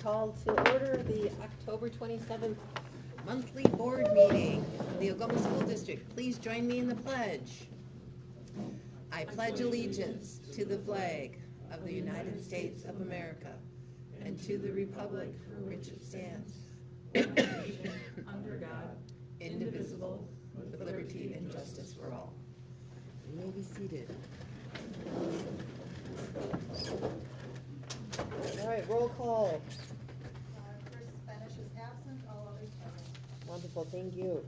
call to order the October 27th monthly board meeting of the Algoma School District. Please join me in the pledge. I pledge allegiance to the flag of the United States of America and to the republic for which it stands, one nation, under God, indivisible, with liberty and justice for all. You may be seated. All right, roll call. Chris Spanish is absent, all others present. Wonderful, thank you.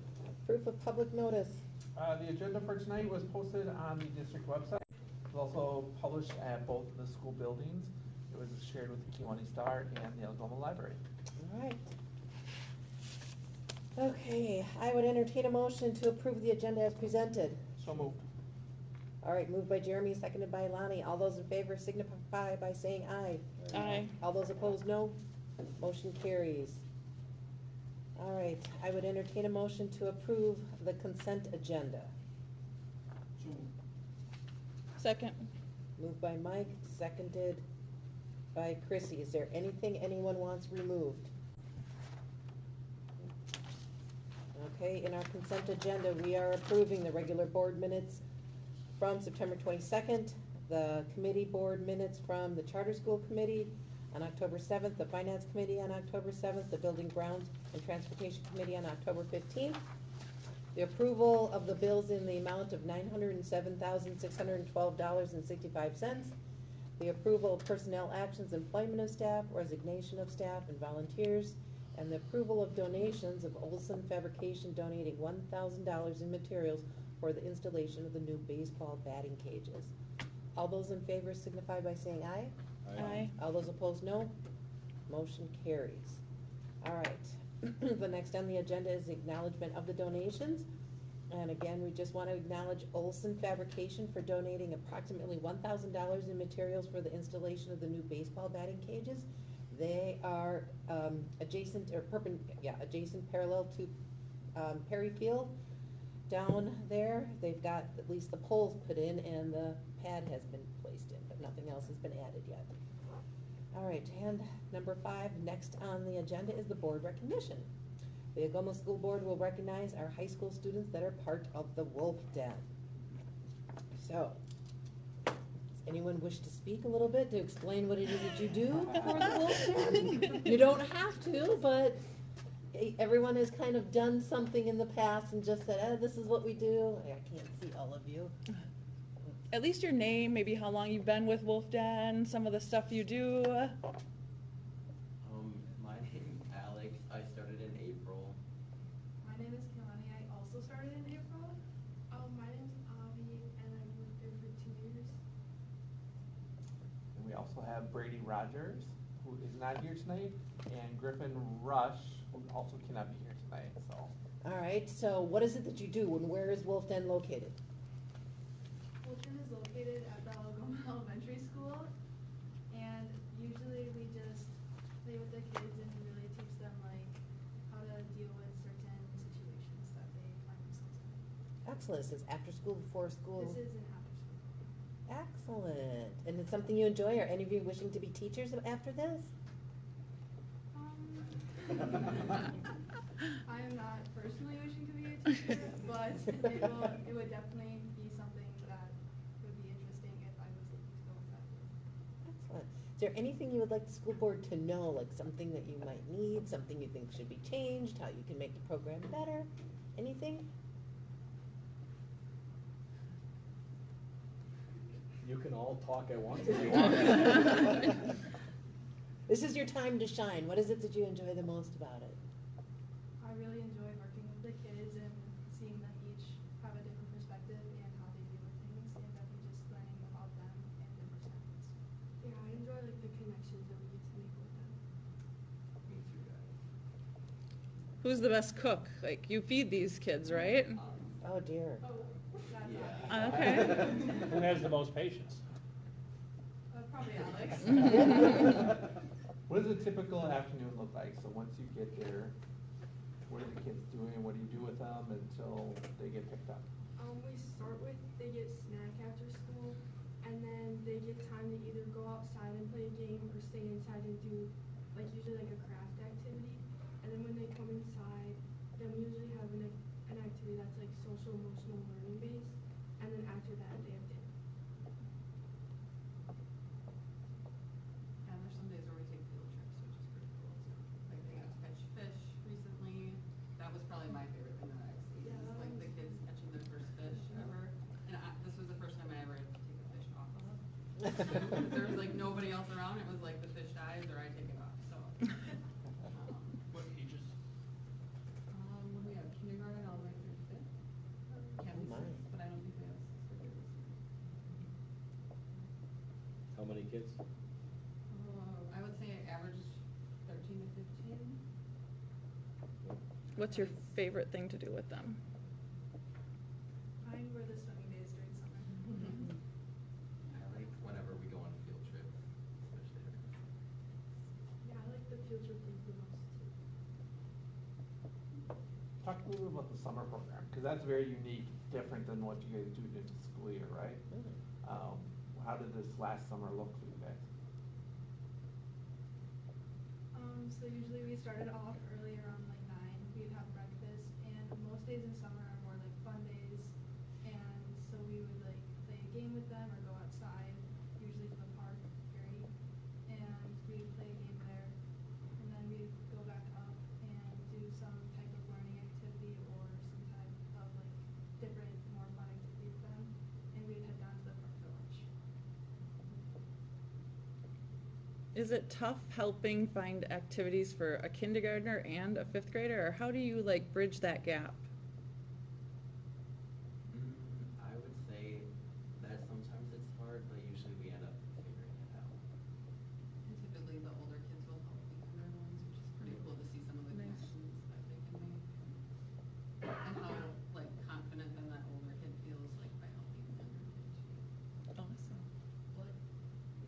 Proof of public notice. The agenda for tonight was posted on the district website. It was also published at both the school buildings. It was shared with the Kiwanee Star and the Algoma Library. All right. Okay, I would entertain a motion to approve the agenda as presented. So moved. All right, moved by Jeremy, seconded by Lonnie. All those in favor signify by saying aye. Aye. All those opposed, no. Motion carries. All right, I would entertain a motion to approve the consent agenda. Second. Moved by Mike, seconded by Chrissy. Is there anything anyone wants removed? Okay, in our consent agenda, we are approving the regular board minutes from September 22nd, the committee board minutes from the Charter School Committee on October 7th, the Finance Committee on October 7th, the Building, Grounds, and Transportation Committee on October 15th, the approval of the bills in the amount of $907,612.65, the approval of personnel actions, employment of staff, resignation of staff, and volunteers, and the approval of donations of Olson Fabrication donating $1,000 in materials for the installation of the new baseball batting cages. All those in favor signify by saying aye. Aye. All those opposed, no. Motion carries. All right. The next on the agenda is the acknowledgement of the donations. And again, we just want to acknowledge Olson Fabrication for donating approximately $1,000 in materials for the installation of the new baseball batting cages. They are adjacent parallel to Perry Field down there. They've got at least the poles put in and the pad has been placed in, but nothing else has been added yet. All right, and number 5, next on the agenda is the board recognition. The Algoma School Board will recognize our high school students that are part of the Wolf Den. So, does anyone wish to speak a little bit to explain what it is that you do for the Wolf Den? You don't have to, but everyone has kind of done something in the past and just said, this is what we do. I can't see all of you. At least your name, maybe how long you've been with Wolf Den, some of the stuff you do. My name's Alex. I started in April. My name is Kiwanee, I also started in April. My name's Avi, and I've worked there for 2 years. And we also have Brady Rogers, who is not here tonight, and Griffin Rush, who also cannot be here tonight. So. All right, so what is it that you do and where is Wolf Den located? Fulton is located at the Algoma Elementary School, and usually we just play with the kids and really teach them like how to deal with certain situations that they find themselves in. Excellent. Is this after school, before school? This is an after school. Excellent. And it's something you enjoy? Are any of you wishing to be teachers after this? I am not personally wishing to be a teacher, but it would definitely be something that would be interesting if I was able to go with that. Excellent. Is there anything you would like the school board to know, like something that you might need, something you think should be changed, how you can make the program better? Anything? You can all talk at once if you want. This is your time to shine. What is it that you enjoy the most about it? I really enjoy working with the kids and seeing them each have a different perspective and how they deal with things, and definitely just learning about them and their personalities. Yeah, I enjoy like the connections that we get to make with them. Me too, guys. Who's the best cook? Like, you feed these kids, right? Oh dear. Oh, that's Yeah. Okay. Who has the most patience? probably Alex. What does a typical afternoon look like? So once you get there, what are the kids doing? What do you do with them until they get picked up? We start with they get snack after school, and then they get time to either go outside and play a game or stay inside and do like usually like a craft activity, and then when they come inside, they'll usually have an activity that's like social emotional learning based, and then after that they have dinner. Yeah, there's some days where we take field trips, which is pretty cool too. Like they got to catch fish recently. That was probably my favorite thing that I've seen. Yeah, Is that like was the kids fun. catching their first fish ever. And this was the first time I ever had to take a fish off of us. There was like nobody else around. It was like the fish dies or I take it off. So. What ages? What do we have? Kindergarten all the way through fifth. Can't be my. sixth, but I don't think we have sixth graders this year. How many kids? I would say average 13 to 15. What's your favorite thing to do with them? Mine were the swimming days during summer. I like whenever we go on field trips, especially. Yeah, I like the field trip things the most too. Talk a little bit about the summer program, because that's very unique, different than what you guys do in the school year, right? How did this last summer look for you guys? So usually we started off early around like 9. We'd have breakfast, and most days in summer are more like fun days. And so we would like play a game with them or go outside, usually to the park, Gary. And we'd play a game there, and then we'd go back up and do some type of learning activity or some type of like different, more fun activity with them. And we'd head down to the park for lunch. Is it tough helping find activities for a kindergartner and a fifth grader, or how do you like bridge that gap? I would say that sometimes it's hard, but usually we end up figuring it out. And typically the older kids will help the younger ones, which is pretty cool to see some of the Nice. connections that they can make. And how like confident then that older kid feels like by helping the younger kid too. Awesome.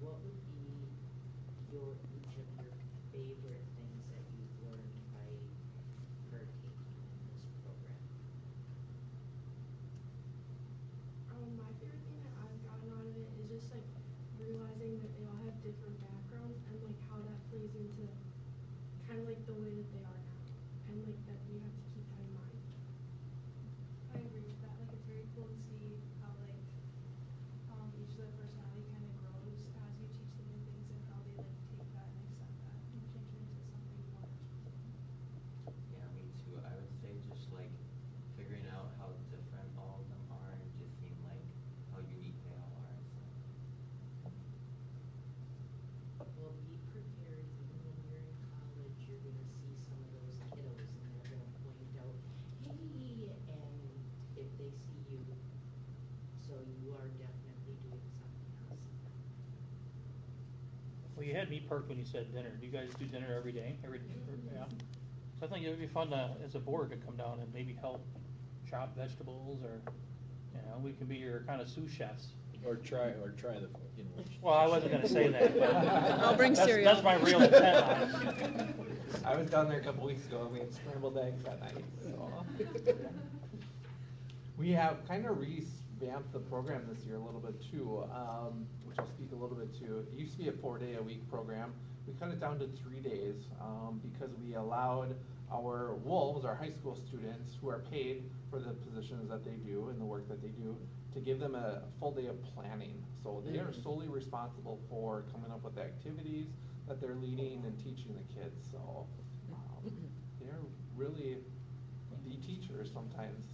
What would be each of your favorite things that you've learned by partaking in this program? My favorite thing that I've gotten out of it is just like realizing that they all have different backgrounds and like how that plays into kind of like the way that they are now, and like that you have to keep that in mind. I agree with that. Like it's very cool to see how like each of their personality kind of grows as you teach them new things and how they like take that and accept that and change it into something more. Yeah, me too. I would say just like figuring out how different all of them are and just seeing like how unique they all are and stuff. Well, be prepared, even when you're in college, you're gonna see some of those kiddos and they're gonna point out, hey, and if they see you, so you are definitely doing something awesome. Well, you had me perked when you said dinner. Do you guys do dinner every day? Yeah. So I think it would be fun to, as a board, to come down and maybe help chop vegetables, or, you know, we can be your kind of sous chefs. Or try the, you know. Well, I wasn't gonna say that, but. I'll bring cereal. That's my real intent on it. I was down there a couple weeks ago and we had scrambled eggs that night, so. We have kind of revamped the program this year a little bit too, which I'll speak a little bit to. It used to be a 4-day-a-week program. We cut it down to 3 days because we allowed our wolves, our high school students who are paid for the positions that they do and the work that they do, to give them a full day of planning. So they are solely responsible for coming up with the activities that they're leading and teaching the kids. So they're really the teachers sometimes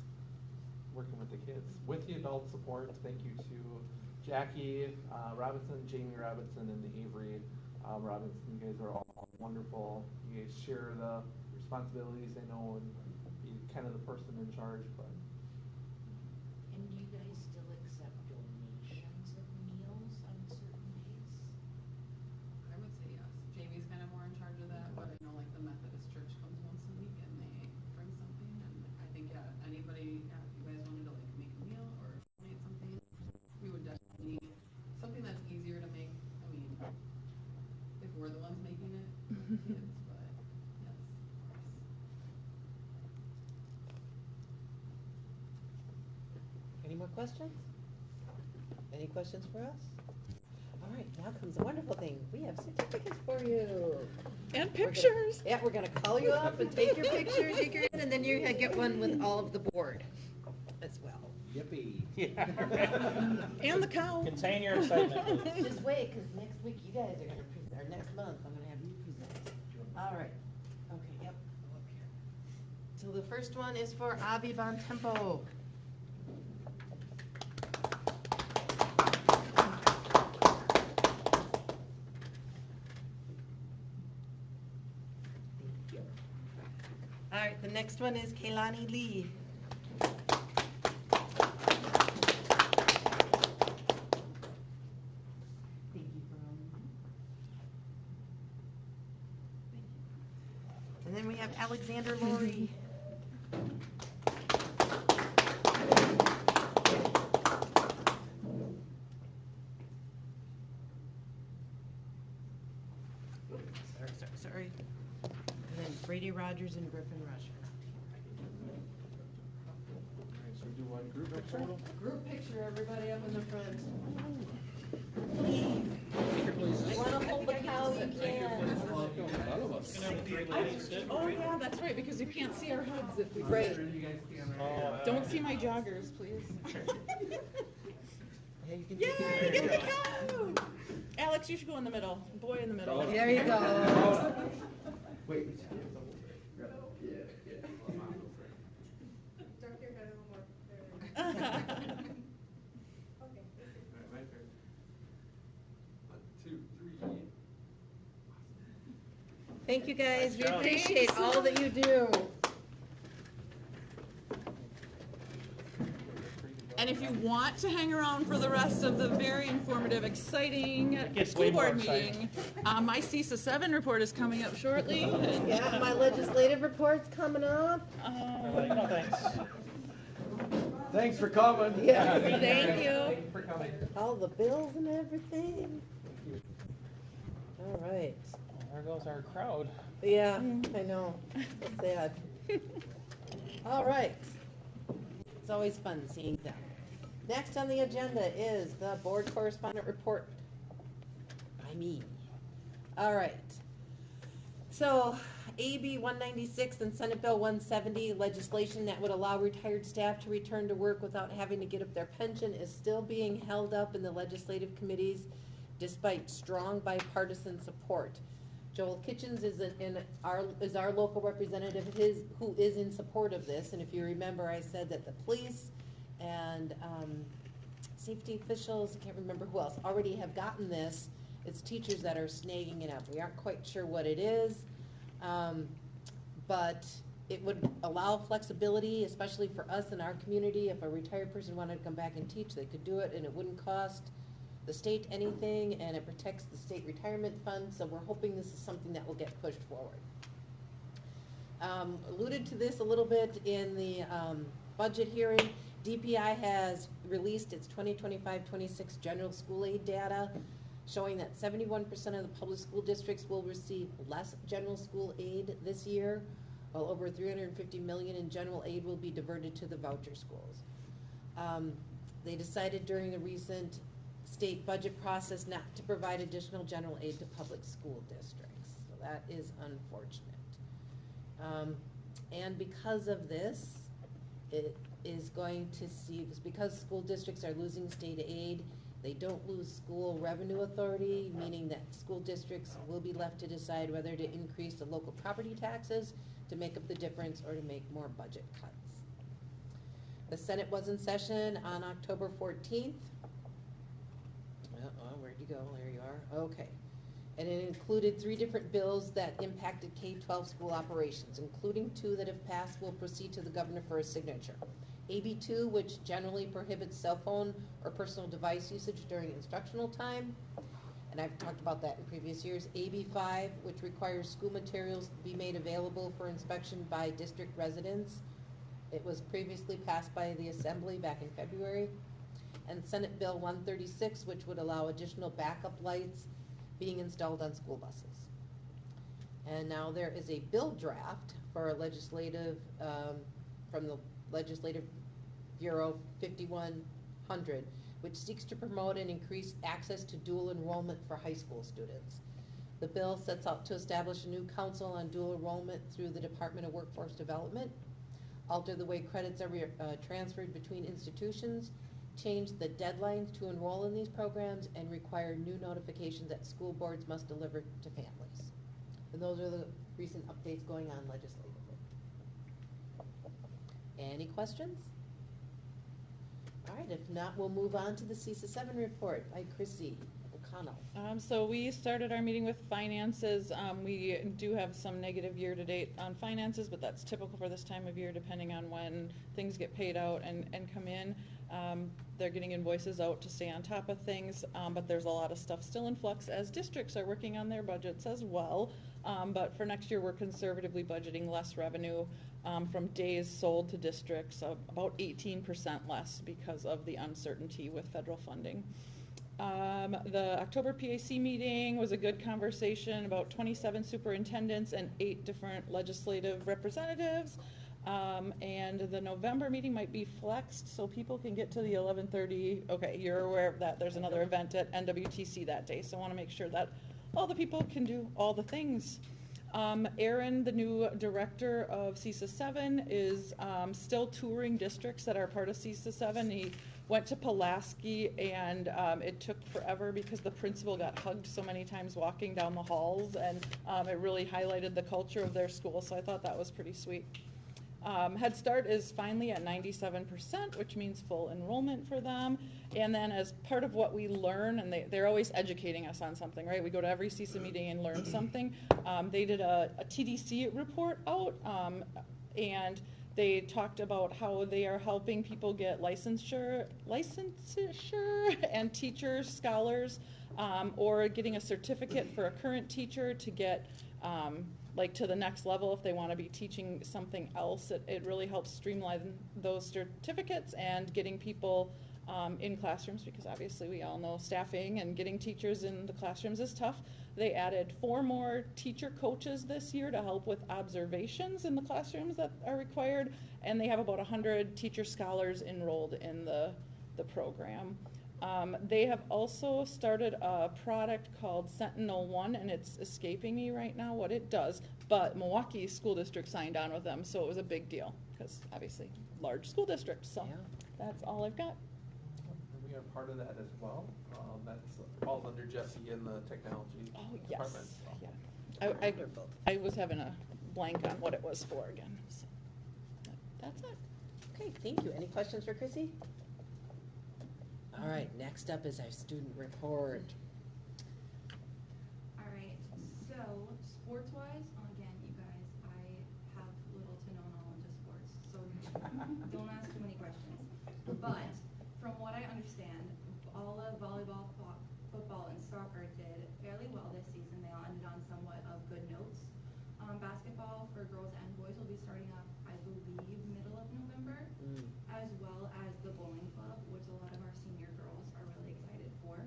working with the kids, with the adult support. Thank you to Jackie Robinson, Jamie Robinson, and Avery Robinson. You guys are all wonderful. You guys share the responsibilities, I know, and be kind of the person in charge, but. And do you guys still accept donations of meals on certain days? I would say yes. Jamie's kind of more in charge of that, but I know like the Methodist Church comes once a week and they bring something, and I think, yeah, anybody, yeah, if you guys wanted to like make a meal or donate something, we would definitely need something that's easier to make. I mean, if we're the ones making it for the kids, but yes, of course. Any more questions? Any questions for us? All right, now comes a wonderful thing. We have certificates for you. And We're gonna- pictures. Yeah, we're gonna call you up and take your picture, and then you're gonna get one with all of the board as well. Yippee. Yeah. And the cow. Contain your excitement, please. Just wait, because next week you guys are gonna present, or next month, I'm gonna have you present. All right, okay, yep, go up here. So the first one is for Avi Bon Tempo. Thank you. All right, the next one is Kaylani Lee. Thank you for all you do. And then we have Alexander Laurie. Sorry. And then Brady Rogers and Griffin Rusher. So we do one group picture? Group picture, everybody up in the front. Please. Want to hold the cow, you can. None of us. Oh, yeah, that's right, because you can't see our heads if we. Right. Don't see my joggers, please. Yeah, you can Yay, take get it. the cow! Alex, you should go in the middle. Boy in the middle. There you go. Wait. Duck your head a little more. There we go. Okay. My turn. 1, 2, 3. Thank you, guys. We Nice job. appreciate all that you do. And if you want to hang around for the rest of the very informative, exciting gets school way more board exciting. meeting, my CISA 7 report is coming up shortly. and, Yeah, my legislative report's coming up. They're like, no, thanks. Thanks for coming. Yeah. Thank you. Thank you for coming. All the bills and everything. All right. There goes our crowd. Yeah, I know. So sad. All right. It's always fun seeing them. Next on the agenda is the board correspondent report by me. All right. So AB 196 and Senate Bill 170, legislation that would allow retired staff to return to work without having to get up their pension, is still being held up in the legislative committees despite strong bipartisan support. Joel Kitchens is our local representative, who is in support of this. And if you remember, I said that the police and safety officials, can't remember who else, already have gotten this. It's teachers that are snagging it up. We aren't quite sure what it is, but it would allow flexibility, especially for us in our community. If a retired person wanted to come back and teach, they could do it, and it wouldn't cost the state anything, and it protects the state retirement fund, so we're hoping this is something that will get pushed forward. Alluded to this a little bit in the budget hearing. DPI has released its 2025-26 general school aid data, showing that 71% of the public school districts will receive less general school aid this year, while over $350 million in general aid will be diverted to the voucher schools. They decided during the recent state budget process not to provide additional general aid to public school districts. So that is unfortunate. And because of this, it is going to see, because school districts are losing state aid, they don't lose school revenue authority, meaning that school districts will be left to decide whether to increase the local property taxes to make up the difference or to make more budget cuts. The Senate was in session on October 14th. Where'd you go? There you are. Okay. And it included 3 different bills that impacted K-12 school operations, including 2 that, if passed, will proceed to the governor for his signature. AB 2, which generally prohibits cell phone or personal device usage during instructional time, and I've talked about that in previous years. AB 5, which requires school materials to be made available for inspection by district residents. It was previously passed by the Assembly back in February. And Senate Bill 136, which would allow additional backup lights being installed on school buses. And now there is a bill draft for a legislative, from the Legislative Bureau 5100, which seeks to promote and increase access to dual enrollment for high school students. The bill sets out to establish a new council on dual enrollment through the Department of Workforce Development, alter the way credits are transferred between institutions, change the deadlines to enroll in these programs, and require new notifications that school boards must deliver to families. And those are the recent updates going on legislatively. Any questions? All right, if not, we'll move on to the CISA 7 report by Chrissy O'Connell. So we started our meeting with finances. We do have some negative year-to-date on finances, but that's typical for this time of year, depending on when things get paid out and come in. They're getting invoices out to stay on top of things, but there's a lot of stuff still in flux as districts are working on their budgets as well. But for next year, we're conservatively budgeting less revenue from days sold to districts, about 18% less because of the uncertainty with federal funding. The October PAC meeting was a good conversation, about 27 superintendents and 8 different legislative representatives. And the November meeting might be flexed so people can get to the 11:30. Okay, you're aware of that. There's another event at NWTC that day, so I want to make sure that all the people can do all the things. Aaron, the new director of CISA 7, is still touring districts that are part of CISA 7. He went to Pulaski, and it took forever because the principal got hugged so many times walking down the halls, and it really highlighted the culture of their school, so I thought that was pretty sweet. Head Start is finally at 97%, which means full enrollment for them. And then as part of what we learn, and they're always educating us on something, right? We go to every CISA meeting and learn something. They did a TDC report out, and they talked about how they are helping people get licensure and teacher scholars, or getting a certificate for a current teacher to get like to the next level if they want to be teaching something else. It really helps streamline those certificates and getting people in classrooms, because obviously we all know staffing and getting teachers in the classrooms is tough. They added 4 more teacher coaches this year to help with observations in the classrooms that are required, and they have about 100 teacher scholars enrolled in the program. They have also started a product called Sentinel-1, and it's escaping me right now what it does, but Milwaukee School District signed on with them, so it was a big deal, because obviously large school districts, so Yeah. that's all I've got. We are part of that as well. That falls under Jesse in the technology department. Yes, So. yeah. I was having a blank on what it was for again, so that's it. Okay, thank you. Any questions for Chrissy? All right, next up is our student report. All right, so sports-wise, again, you guys, I have little to no knowledge of sports, so don't ask too many questions. But from what I understand, all of volleyball, football, and soccer did fairly well this season. They all ended on somewhat of good notes. Basketball for girls and boys will be starting up, I believe, middle of November, as well as the bowling club, which a lot of our senior girls are really excited for.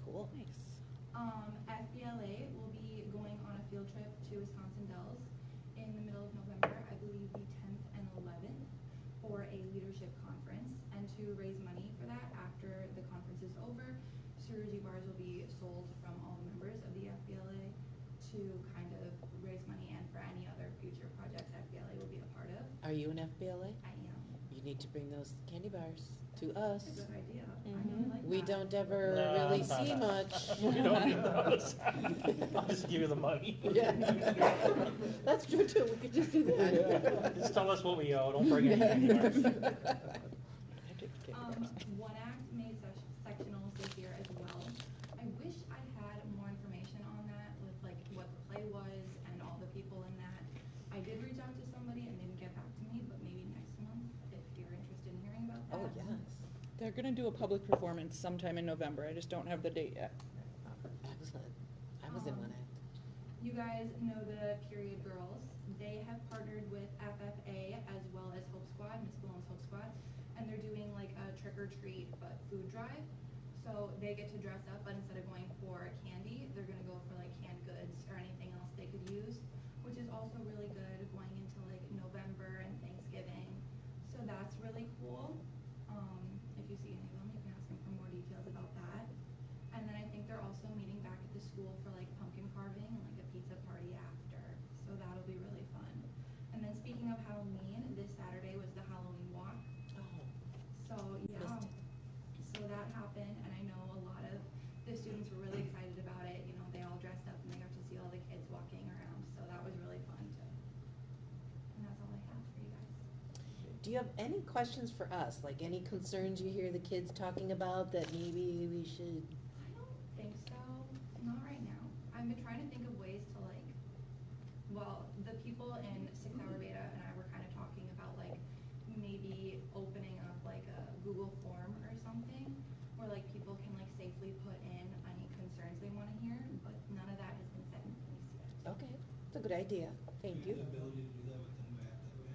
Cool. Nice. FBLA will be going on a field trip to Wisconsin Dells in the middle of November, I believe the 10th and 11th, for a leadership conference. And to raise money for that, after the conference is over, Suruji bars will be sold from all the members of the FBLA to kind of raise money and for any other future projects FBLA will be a part of. Are you an FBLA? I am. You need to bring those candy bars to us. That's a good idea. I Mhm. really like We that. don't ever No, really no, see no. much. We don't do those. I'll just give you the money. Yeah. That's true too, we could just do that. Just tell us what we owe, don't bring any candy bars. One Act made sectionals this year as well. I wish I had more information on that, with like what the play was and all the people in that. I did reach out to somebody and they didn't get back to me, but maybe next month if you're interested in hearing about that. Oh, yes. They're gonna do a public performance sometime in November. I just don't have the date yet. Excellent. I was in one act. You guys know the Period Girls. They have partnered with FFA as well as Hope Squad, Miss Malone's Hope Squad, and they're doing like a trick or treat but food drive. So they get to dress up, but instead of going for candy, they're gonna go for like canned goods or anything else they could use, which is also really good going into like November and Thanksgiving. So that's really cool. If you see any of them, you can ask them for more do you have any questions for us? Like any concerns you hear the kids talking about that maybe we should? I don't think so, not right now. I've been trying to think of ways to like, well, the people in 6-hour beta and I were kind of talking about like maybe opening up like a Google form or something where like people can like safely put in any concerns they want to hear, but none of that has been set in place yet. Okay, it's a good idea. Thank you. The ability to do that within the app that way.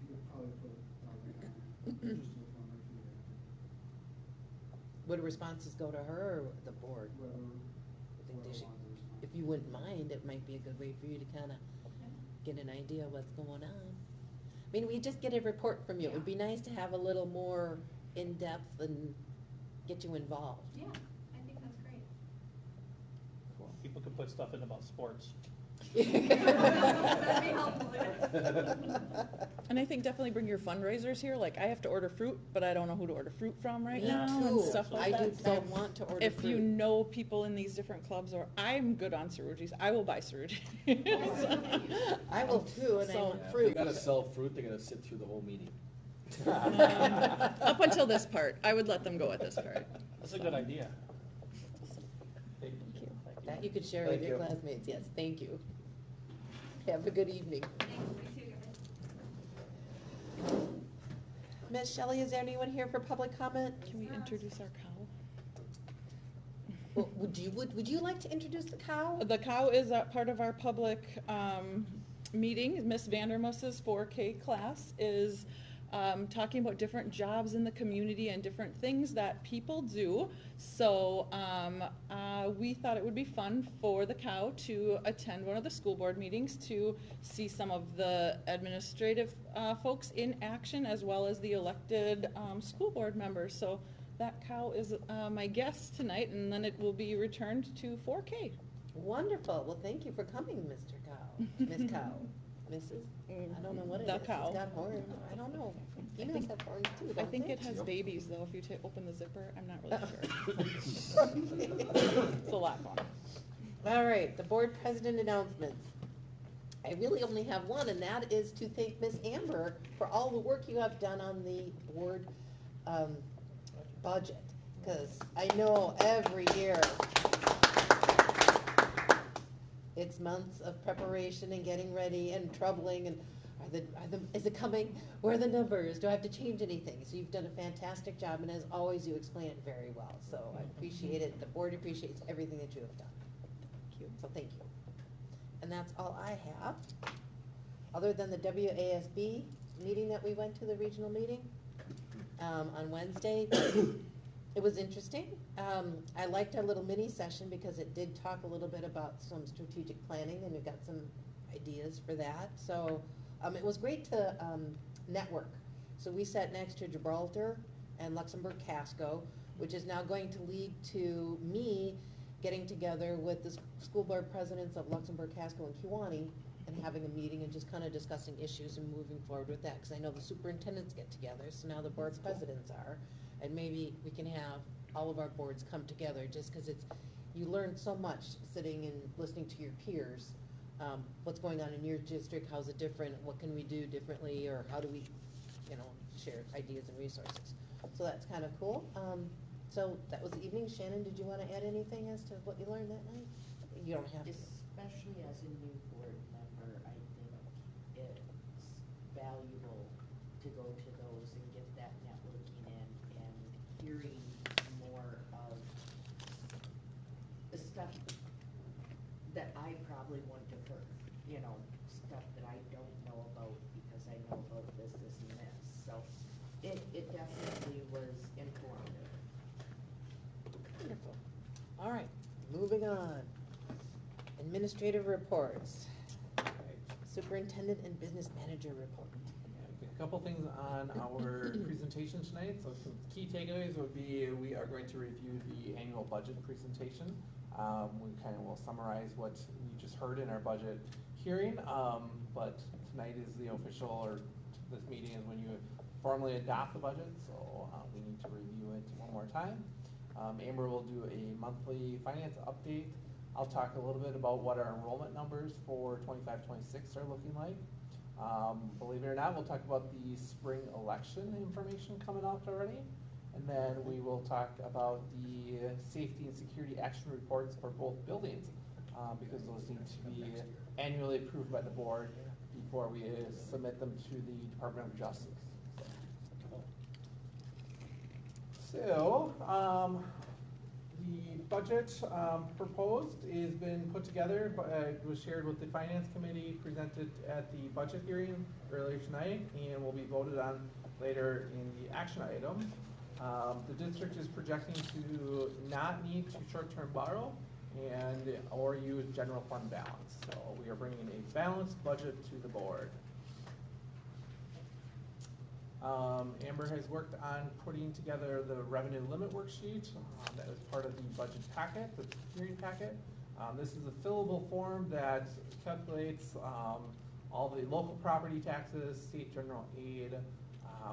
You could probably put just with one or two. Would responses go to her or the board? Whatever. I think they whoever should, wants to respond. if you wouldn't mind, it might be a good way for you to kind of get an idea of what's going on. I mean, we just get a report from you. It would be nice to have a little more in-depth and get you involved. Yeah, I think that's great. People can put stuff in about sports. That'd be helpful. And I think definitely bring your fundraisers here, like I have to order fruit, but I don't know who to order fruit from right Me now, too. and stuff like I that. do So want to order if you fruit. know people in these different clubs, or I'm good on cerugis, I will buy cerugis. I will too, and I So- want If fruit. they gotta sell fruit, they gotta sit through the whole meeting. Up until this part, I would let them go at this part. That's a good idea. Thank Thank you. That you could share with Thank your you. classmates, yes, thank you. Have a good evening. Thanks, you too, guys. Miss Shelley, is there anyone here for public comment? Can we introduce our cow? Well, would you like to introduce the cow? The cow is part of our public meeting. Miss Vandermus's 4K class is talking about different jobs in the community and different things that people do. So we thought it would be fun for the cow to attend one of the school board meetings to see some of the administrative folks in action as well as the elected school board members. So that cow is my guest tonight, and then it will be returned to 4K. Wonderful, well, thank you for coming, Mr. Cow, Miss Cow, Mrs.? I don't know what it is. The cow. It's got horns, I don't know. Females have horns too, I don't think they? it has babies though, if you open the zipper, I'm not really sure. Okay. It's a lot fun. All right, the board president announcements. I really only have one, and that is to thank Miss Amber for all the work you have done on the board budget, because I know every year it's months of preparation and getting ready and troubling and is it coming? Where are the numbers? Do I have to change anything? So you've done a fantastic job, and as always, you explain it very well. So I appreciate it. The board appreciates everything that you have done. Thank you. So thank you. And that's all I have. Other than the WASB meeting that we went to, the regional meeting on Wednesday. It was interesting. I liked our little mini session because it did talk a little bit about some strategic planning, and we got some ideas for that. So it was great to network. So we sat next to Gibraltar and Luxembourg Casco, which is now going to lead to me getting together with the school board presidents of Luxembourg Casco and Kewanee and having a meeting and just kind of discussing issues and moving forward with that, because I know the superintendents get together, so now the board presidents are, and maybe we can have all of our boards come together, just because you learn so much sitting and listening to your peers, what's going on in your district, how's it different, what can we do differently, or how do we, share ideas and resources. So that's kind of cool. So that was the evening. Shannon, did you want to add anything as to what you learned that night? You don't have to. Especially as a new board member, I think it's valuable to go to those and get that networking in and hearing more of the stuff that I probably wouldn't have heard, stuff that I don't know about because I know about this, and this. So it definitely was informative. Wonderful. All right, moving on. Administrative reports. Superintendent and business manager report. A couple things on our presentation tonight. So some key takeaways would be we are going to review the annual budget presentation. We kind of will summarize what we just heard in our budget hearing, but tonight is the official, or this meeting is when you formally adopt the budget, so we need to review it one more time. Amber will do a monthly finance update. I'll talk a little bit about what our enrollment numbers for 25-26 are looking like. Believe it or not, we'll talk about the spring election information coming out already. And then we will talk about the safety and security action reports for both buildings, because those need to be annually approved by the board before we submit them to the Department of Justice. So, the budget proposed has been put together, was shared with the Finance Committee, presented at the budget hearing earlier tonight, and will be voted on later in the action items. The district is projecting to not need to short-term borrow or use general fund balance. So we are bringing a balanced budget to the board. Amber has worked on putting together the revenue limit worksheet that is part of the budget packet, the hearing packet. This is a fillable form that calculates all the local property taxes, state general aid.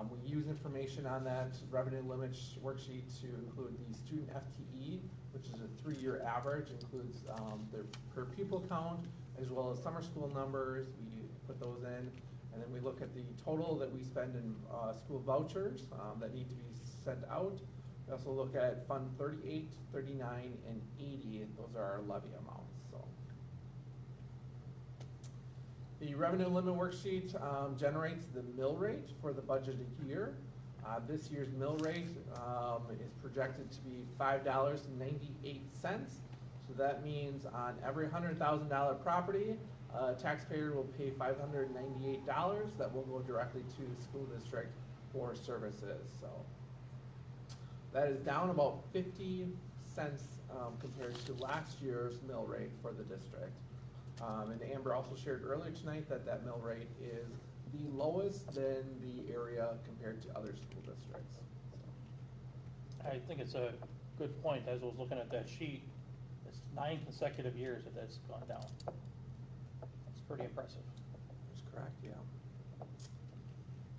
We use information on that revenue limit worksheet to include the student FTE, which is a 3-year average, includes the per pupil count, as well as summer school numbers. We put those in, and then we look at the total that we spend in school vouchers that need to be sent out. We also look at Fund 38, 39, and 80. Those are our levy amounts. So the revenue limit worksheet generates the mill rate for the budgeted year. This year's mill rate is projected to be $5.98. So that means on every $100,000 property, taxpayer will pay $598 that will go directly to the school district for services. So that is down about 50 cents compared to last year's mill rate for the district. And Amber also shared earlier tonight that that mill rate is the lowest in the area compared to other school districts. I think it's a good point. As I was looking at that sheet, it's 9 consecutive years that that's gone down. That's pretty impressive. That's correct, yeah.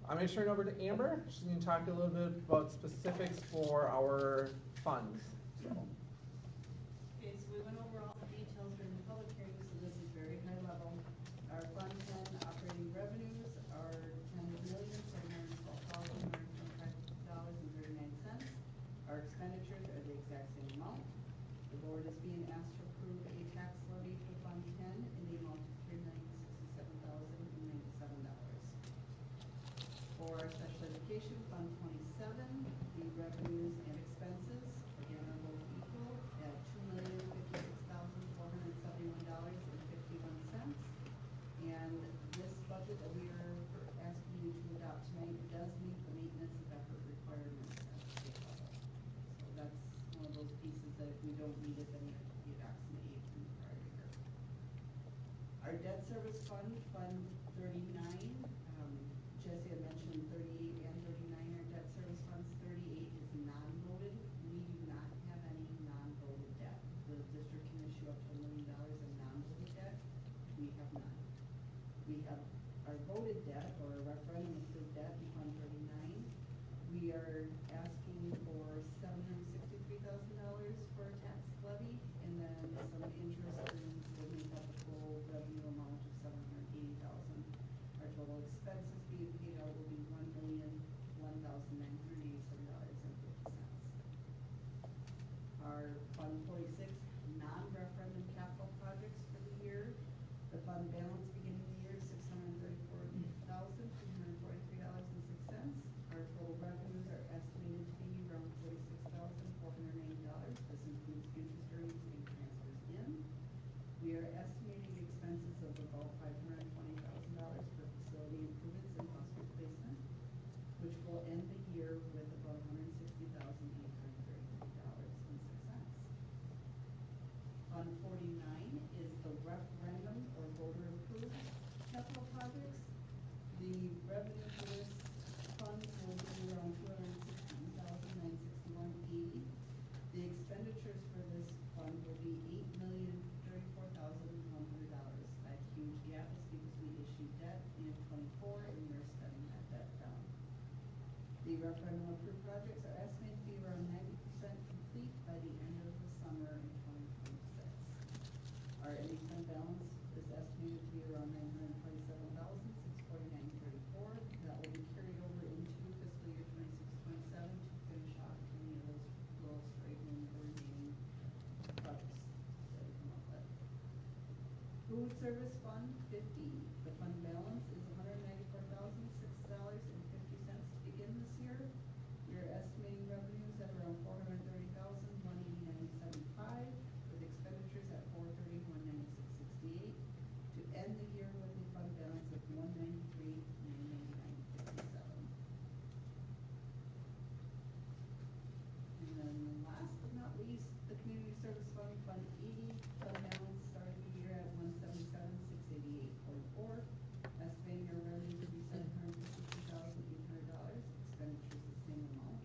I'm going to turn it over to Amber. She's going to talk a little bit about specifics for our funds. So. Okay, so we went over all the details during the public hearing, so this is very high level. Our Fund 10 operating revenues are $10,712,925.39. Our expenditures are the exact same amount. The board is being asked to approve a tax levy for Fund 10 in the amount of $3,067,097. For our special education, Fund 27, the revenues and expenses, again, are both equal at $2,056,471.51. And this budget that we are asking you to adopt tonight does meet the maintenance of effort requirements at the state level. So that's one of those pieces that if we don't meet it, then we have to pay back some aid from the prior year. Our debt service fund, Fund 39, Jesse had mentioned 38 and 39 are debt service funds. 38 is non-voted. We do not have any non-voted debt. The district can issue up to $1 million in non-voted debt. We have none. We have our voted debt or referendum approved debt in Fund 39. We are asking for $763,000 for a tax levy, and then some interest earnings will make up the full revenue amount of $780,000. Our total expenses being paid out will be $1,001,987.50. Our Fund 46 non-referendum capital projects for the year, the fund balance beginning of the year is $634,343.06. Our total revenues are estimated to be around $46,480. This includes interest earnings and transfers in. We are estimating expenses of about $520,000 for facility improvements and bus replacement, which will end the year with about $160,833.06. Fund 49 is the referendum or voter approved capital projects. The revenue for this fund will be around $216,961.80. The expenditures for this fund will be $8,034,100. That huge gap is because we issued debt in '24 and we are spending that debt down. The referendum approved projects are estimated to be around 90% complete by the end of the summer in 2026. Our ending fund balance is estimated to be around $927,649.50. Food service fund 50, the fund balance is $194,006.50 to begin this year. We are estimating revenues at around $430,189.75, with expenditures at $430,196.68, to end the year with a fund balance of $193,999.57. And then last but not least, the community service fund, Fund 80, fund balance started the year at $177,688.44. Estimating our revenue to be $760,800, expenditures the same amount.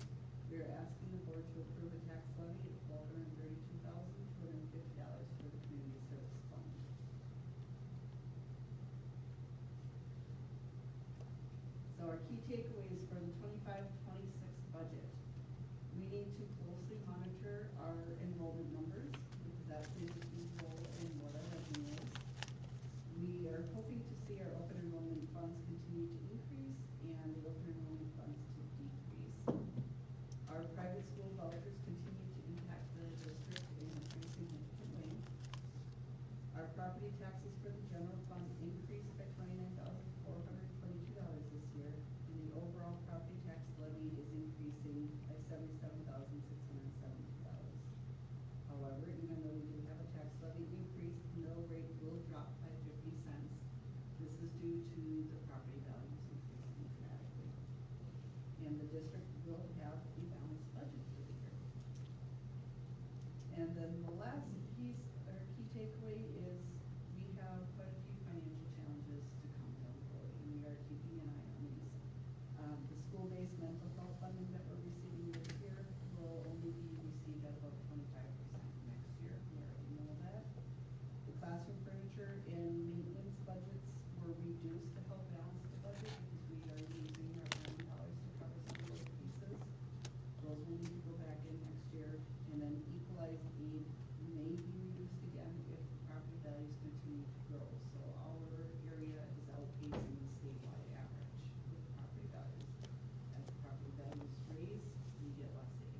We are asking the board to approve a tax levy of $432,250 for the community service fund. So our key takeaways for the 25-26 budget. We need to closely monitor our enrollment numbers, because that plays a huge role in what our revenue is. We are hoping to see our open enrollment funds continue to increase and the open enrollment funds to decrease. Our private school vouchers continue to impact the district in a pretty significant way. Our property taxes for the general fund increased by $29,422 this year, and the overall property tax levy is increasing by $77,670. However, even though we do have a tax levy increase, the mill rate will drop by 50 cents. This is due to the property values increasing dramatically. And the district will have a balanced budget for the year. And then the last piece, or key takeaway, is we have quite a few financial challenges to come down the road, and we are keeping an eye on these. The school-based mental health funding that we're receiving this year will only be received at about 25% next year. We already know that. The classroom furniture and maintenance budgets were reduced to help balance the budget, because we are using our planning dollars to cover some of those pieces. Those will need to go back in next year. And then equalized aid may be reduced again if the property values continue to grow. So our area is outpacing the statewide average with the property values. As the property values raise, we get less aid.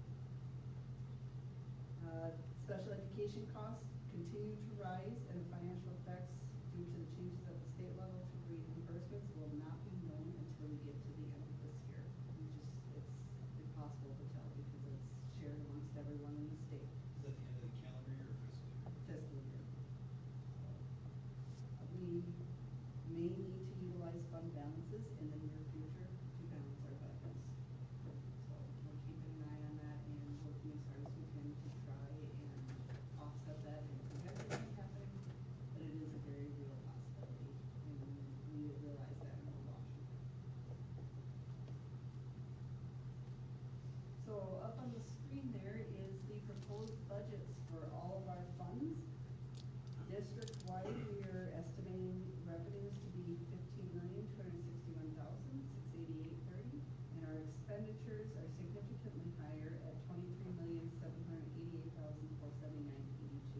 Special education costs continue to rise, and the financial effects due to the changes at the state level to reimbursements will not be known until we get to the end of this year. It's impossible to tell because it's shared amongst everyone in the state. Is that the end of the calendar year or fiscal year? Fiscal year. We may need to utilize fund balances in the near future to balance our budgets. So we're keeping an eye on that and working as hard as we can to try and offset that and prevent it from happening. But it is a very real possibility, and we realize that and we're watching. So up on the screen there is the proposed budgets for all of our funds. District-wide, we are estimating revenues to be $15,261,688.30, and our expenditures are significantly higher at $23,788,479.82.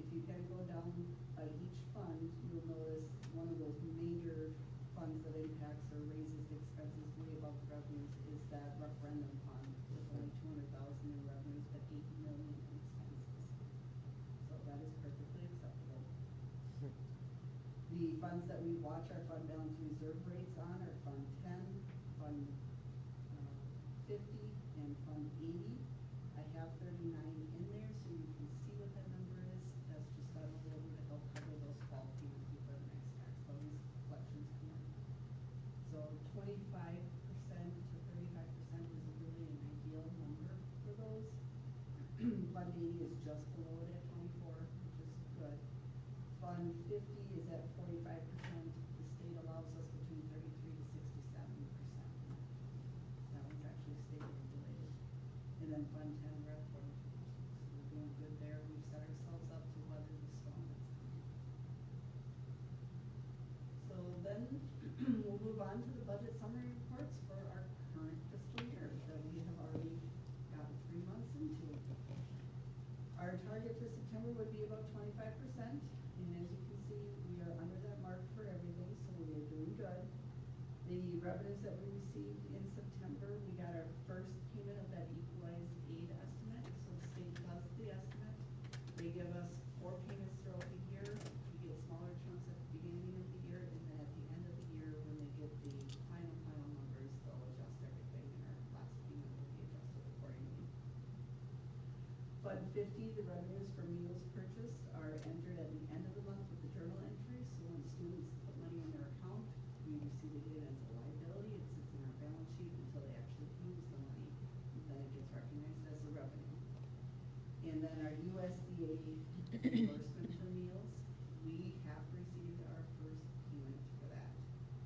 If you kind of go down by each fund, you'll notice one of those major funds that impacts or raises the expenses way above revenues is that referendum fund with only $200,000 in revenues but $8 million in expenses. So that is perfectly acceptable. The funds that we watch our fund balance reserve rates on are Fund 10, Fund 50, and Fund 80. I have 39 in there so you can see what that number is. That's just done a little bit to help cover those fall payments before the next tax levies collections come in. So 25% to 35% is really an ideal number for those. Fund 80 is just below it at 24, which is good. Fund 50 is at 45%. The state allows us between 33 to 67%. That one's actually state regulated. And then Fund 10, we're at 42%. So we're doing good there. We've set ourselves up to weather the storm that's coming. So then we'll move on to the budget summary reports for our current fiscal year that we have already gotten 3 months into. Our target for September would be about 25%, and as you can see, we are under that mark for everything, so we are doing good. The revenues that we received in September, we got our first payment of that equalized aid estimate, so the state does the estimate. They give us 4 payments throughout the year. We get Fund 50, the revenues for meals purchased are entered at the end of the month with the journal entry. So when students put money in their account, we receive it in as a liability. It sits in our balance sheet until they actually use the money. And then it gets recognized as a revenue. And then our USDA reimbursement for meals, we have received our first payment for that.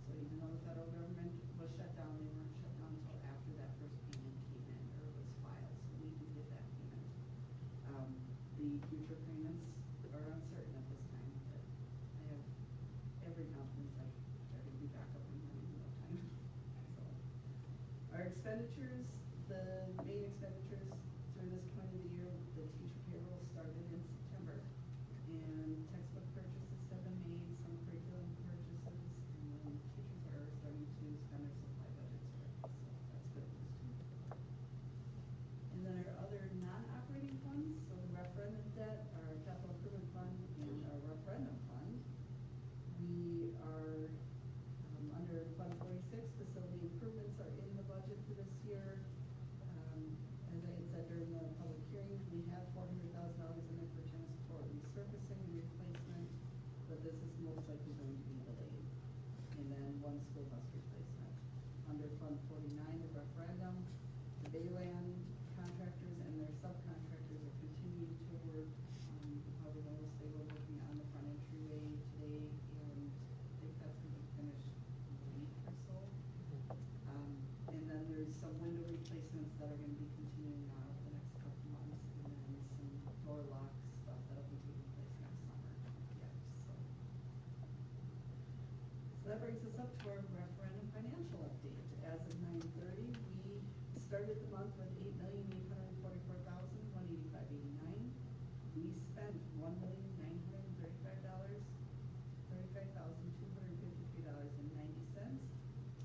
So even though the federal government was shut down, they weren't shut down until after that first payment came in or was filed. So we did get that payment. The future payments are uncertain at this time, but I have every confidence that they're going to be back up and running in no time. So our expenditures, the main expenditures through this point of the year, the teacher payroll started in September, and textbook purchases have been made, some curriculum purchases, and then teachers are starting to spend their supply budgets already, so that's good news too. And then our other non-operating funds, so the referendum debt, our capital improvement fund, and our referendum fund, we are under Fund 46, facility improvements are in the budget for this year. As I had said during the public hearing, we have $400,000 in there for tennis court resurfacing and replacement, but this is most likely going to be delayed. And then one school bus replacement. Under Fund 49, the referendum, the Bayland contractors and their subcontractors are continuing to work. How we noticed they were working on the front entryway today, and I think that's going to be finished in a week or so. And then there's some window replacements that are going to be continuing on over the next couple months, and then some door lock stuff that'll be taking place next summer. Yeah, so that brings us up to our referendum financial update. As of 9:30, we started the month with $8,844,185.89. We spent $1,935,253.90.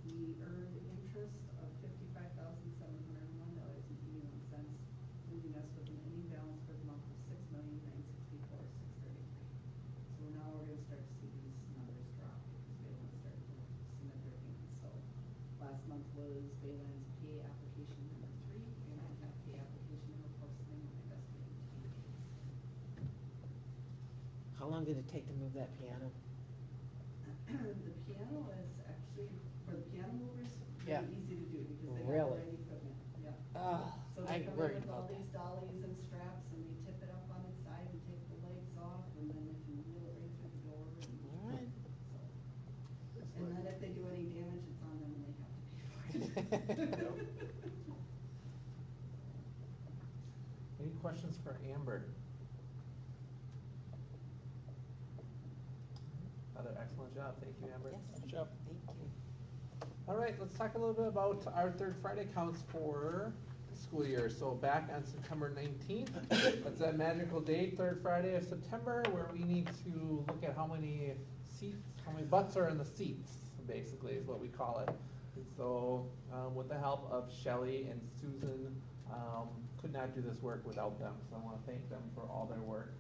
We earned interest of $55,701.81, leaving us with an ending balance for the month of $6,964,633. So now we're going to start to see these numbers drop because Bayland started to submit their payments. So last month was Bayland's pay application number 3, and I have pay application number 4 sitting on my desk waiting to be paid. How long did it take to move that piano? The piano is actually, for the piano movers, Yeah. really easy to do because they have the Really? right equipment. Yeah. Oh, So I they come in worried with all about these that. dollies and straps, and they tip it up on its side and take the legs off, and then they can wheel it right through the door. All right. And then if they do any damage, it's on them and they have to pay for it. Any questions for Amber? Another excellent job. Thank you, Amber. Yes. Good job. Thank you. All right, let's talk a little bit about our third Friday counts for the school year. So back on September 19th, that's that magical date, third Friday of September, where we need to look at how many seats, how many butts are in the seats, basically, is what we call it. And so with the help of Shelley and Susan, could not do this work without them, so I want to thank them for all their work.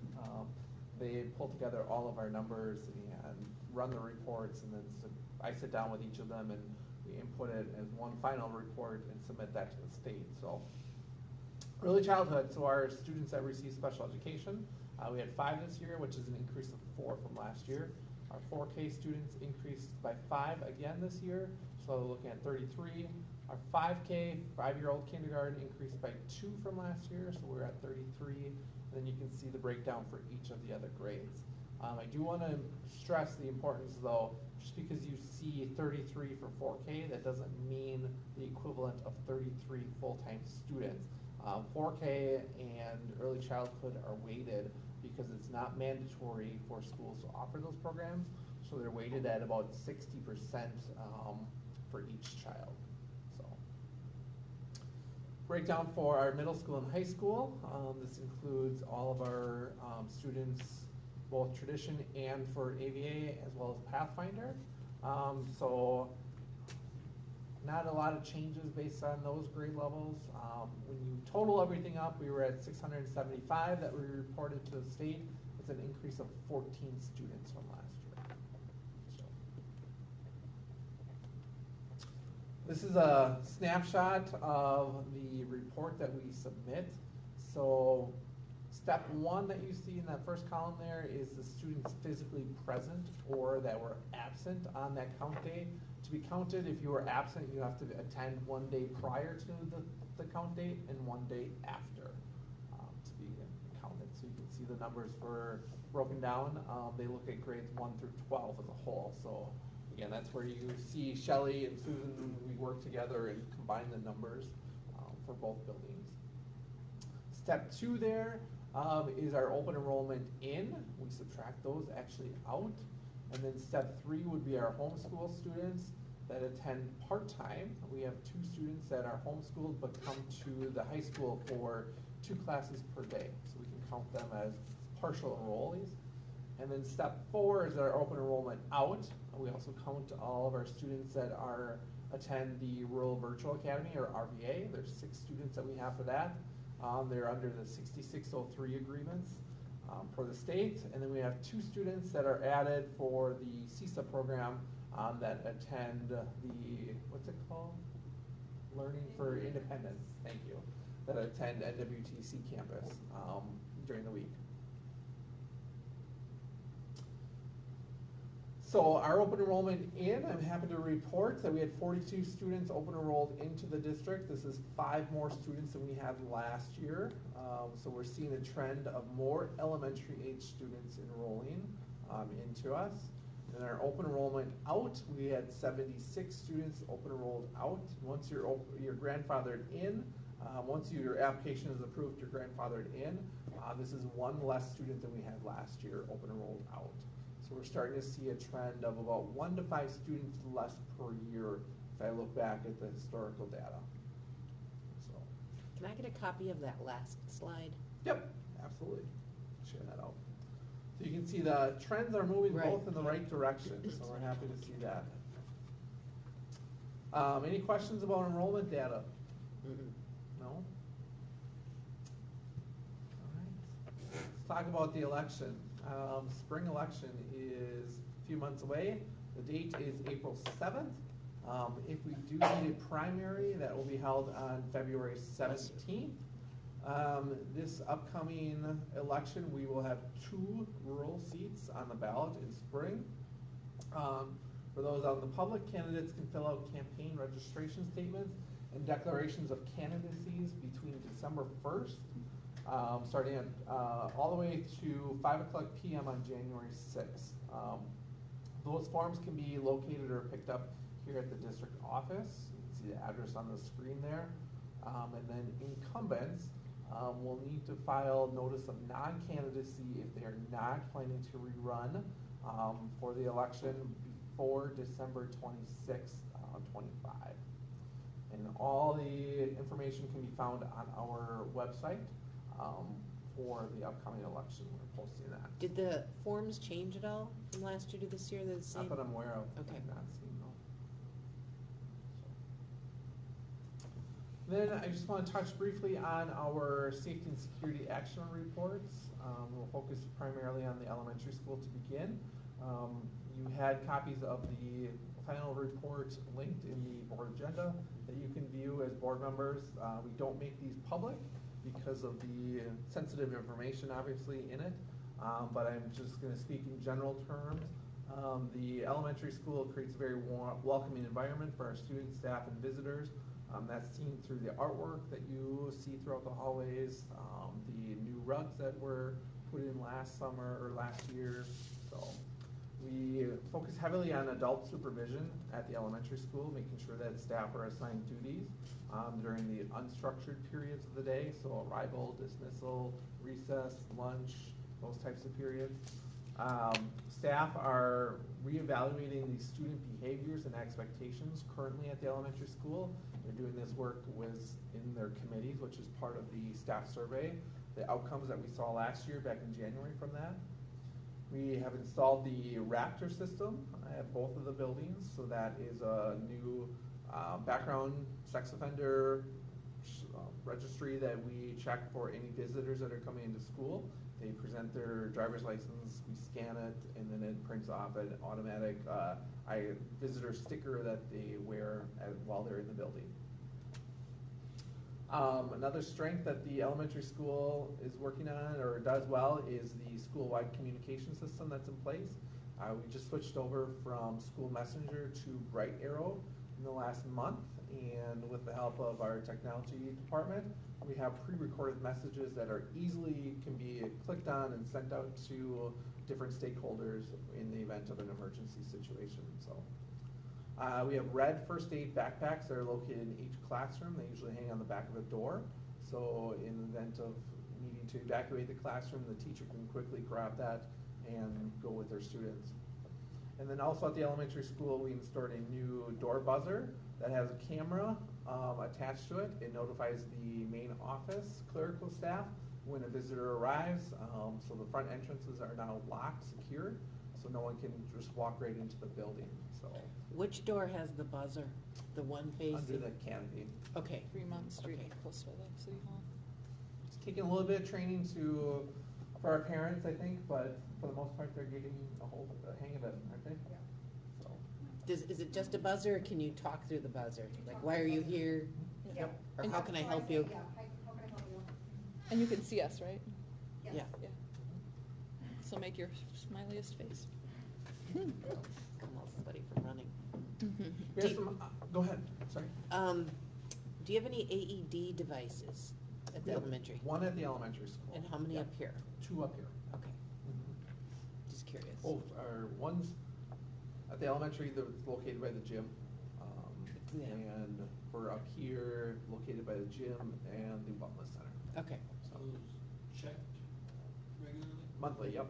They pull together all of our numbers and run the reports, and then I sit down with each of them and we input it as one final report and submit that to the state. So early childhood, so our students that receive special education, we had 5 this year, which is an increase of 4 from last year. Our 4K students increased by 5 again this year, so looking at 33. Our 5K, 5-year-old kindergarten, increased by 2 from last year, so we're at 33. And then you can see the breakdown for each of the other grades. I do want to stress the importance, though, just because you see 33 for 4K, that doesn't mean the equivalent of 33 full-time students. 4K and early childhood are weighted because it's not mandatory for schools to offer those programs, so they're weighted at about 60% for each child. So, breakdown for our middle school and high school. This includes all of our students, both tradition and for AVA, as well as Pathfinder. So not a lot of changes based on those grade levels. When you total everything up, we were at 675 that we reported to the state. It's an increase of 14 students from last year. So, this is a snapshot of the report that we submit. So Step one that you see in that first column there is the students physically present or that were absent on that count day. To be counted, if you were absent, you have to attend 1 day prior to the count date and 1 day after to be counted. So you can see the numbers for broken down. They look at grades 1 through 12 as a whole. So again, that's where you see Shelley and Susan, we work together and combine the numbers for both buildings. Step two there is our open enrollment in. We subtract those actually out. And then step three would be our homeschool students that attend part-time. We have 2 students that are homeschooled but come to the high school for 2 classes per day. So we can count them as partial enrollees. And then step 4 is our open enrollment out. We also count all of our students that attend the Rural Virtual Academy, or RVA. There's 6 students that we have for that. They're under the 6603 agreements for the state. And then we have 2 students that are added for the CISA program that attend the, what's it called? Learning for Independence, thank you. That attend NWTC campus during the week. So our open enrollment in, I'm happy to report that we had 42 students open enrolled into the district. This is 5 more students than we had last year. So we're seeing a trend of more elementary age students enrolling into us. And our open enrollment out, we had 76 students open enrolled out. Once you're grandfathered in, once your application is approved, you're grandfathered in. This is 1 less student than we had last year open enrolled out. So we're starting to see a trend of about 1 to 5 students less per year if I look back at the historical data. So, Can I get a copy of that last slide? yep, absolutely. Share that out. So you can see the trends are moving Right. both in the right direction, so we're happy to see that. Any questions about enrollment data? No? All right. Let's talk about the election. Spring election is a few months away. The date is April 7th. If we do need a primary, that will be held on February 17th. This upcoming election, we will have 2 rural seats on the ballot in spring. For those out in the public, candidates can fill out campaign registration statements and declarations of candidacies between December 1st, starting at all the way to 5:00 p.m. on January 6th. Those forms can be located or picked up here at the district office. You can see the address on the screen there. And then incumbents will need to file notice of non-candidacy if they are not planning to rerun for the election before December 26th, 25. And all the information can be found on our website for the upcoming election. We're posting that. Did the forms change at all from last year to this year? They're the same? Not that I'm aware of. Okay. I've not seen, no. Then I just want to touch briefly on our safety and security action reports. We'll focus primarily on the elementary school to begin. You had copies of the final report linked in the board agenda that you can view as board members. We don't make these public because of the sensitive information obviously in it, but I'm just going to speak in general terms. The elementary school creates a very welcoming environment for our students, staff, and visitors. That's seen through the artwork that you see throughout the hallways, the new rugs that were put in last summer or last year. So we focus heavily on adult supervision at the elementary school, making sure that staff are assigned duties during the unstructured periods of the day, so arrival, dismissal, recess, lunch, those types of periods. Staff are reevaluating the student behaviors and expectations currently at the elementary school. They're doing this work in their committees, which is part of the staff survey, the outcomes that we saw last year back in January from that. We have installed the Raptor system at both of the buildings, so that is a new background sex offender registry that we check for any visitors that are coming into school. They present their driver's license, we scan it, and then it prints off an automatic visitor sticker that they wear while they're in the building. Another strength that the elementary school is working on or does well is the school-wide communication system that's in place. We just switched over from School Messenger to Bright Arrow in the last month, and with the help of our technology department, we have pre-recorded messages that are easily can be clicked on and sent out to different stakeholders in the event of an emergency situation. So we have red first aid backpacks that are located in each classroom. They usually hang on the back of a door. So in the event of needing to evacuate the classroom, the teacher can quickly grab that and go with their students. And then also at the elementary school, we installed a new door buzzer that has a camera attached to it. It notifies the main office clerical staff when a visitor arrives. So the front entrances are now locked, secured, so no one can just walk right into the building. So Which door has the buzzer? The one facing? under the canopy. Okay. Fremont Street, Okay. close by the city hall. It's taking a little bit of training for our parents, I think, but for the most part, they're getting a hang of it, aren't they? Yeah. So. Is it just a buzzer, or can you talk through the buzzer? Like, why are you here? Yeah. Or how can I help you? Yeah, how can I help you? And you can see us, right? Yes. Yeah. Yeah. So make your smiliest face. I'm all sweaty from running. We have some, go ahead, sorry. Do you have any AED devices at the We have elementary? One at the elementary school. And how many Yep. up here? 2 up here. Okay, just curious. Oh, one's at the elementary, that's located by the gym. Yeah. And we're up here, located by the gym and the wellness center. Okay, So, Checked regularly? monthly, yep.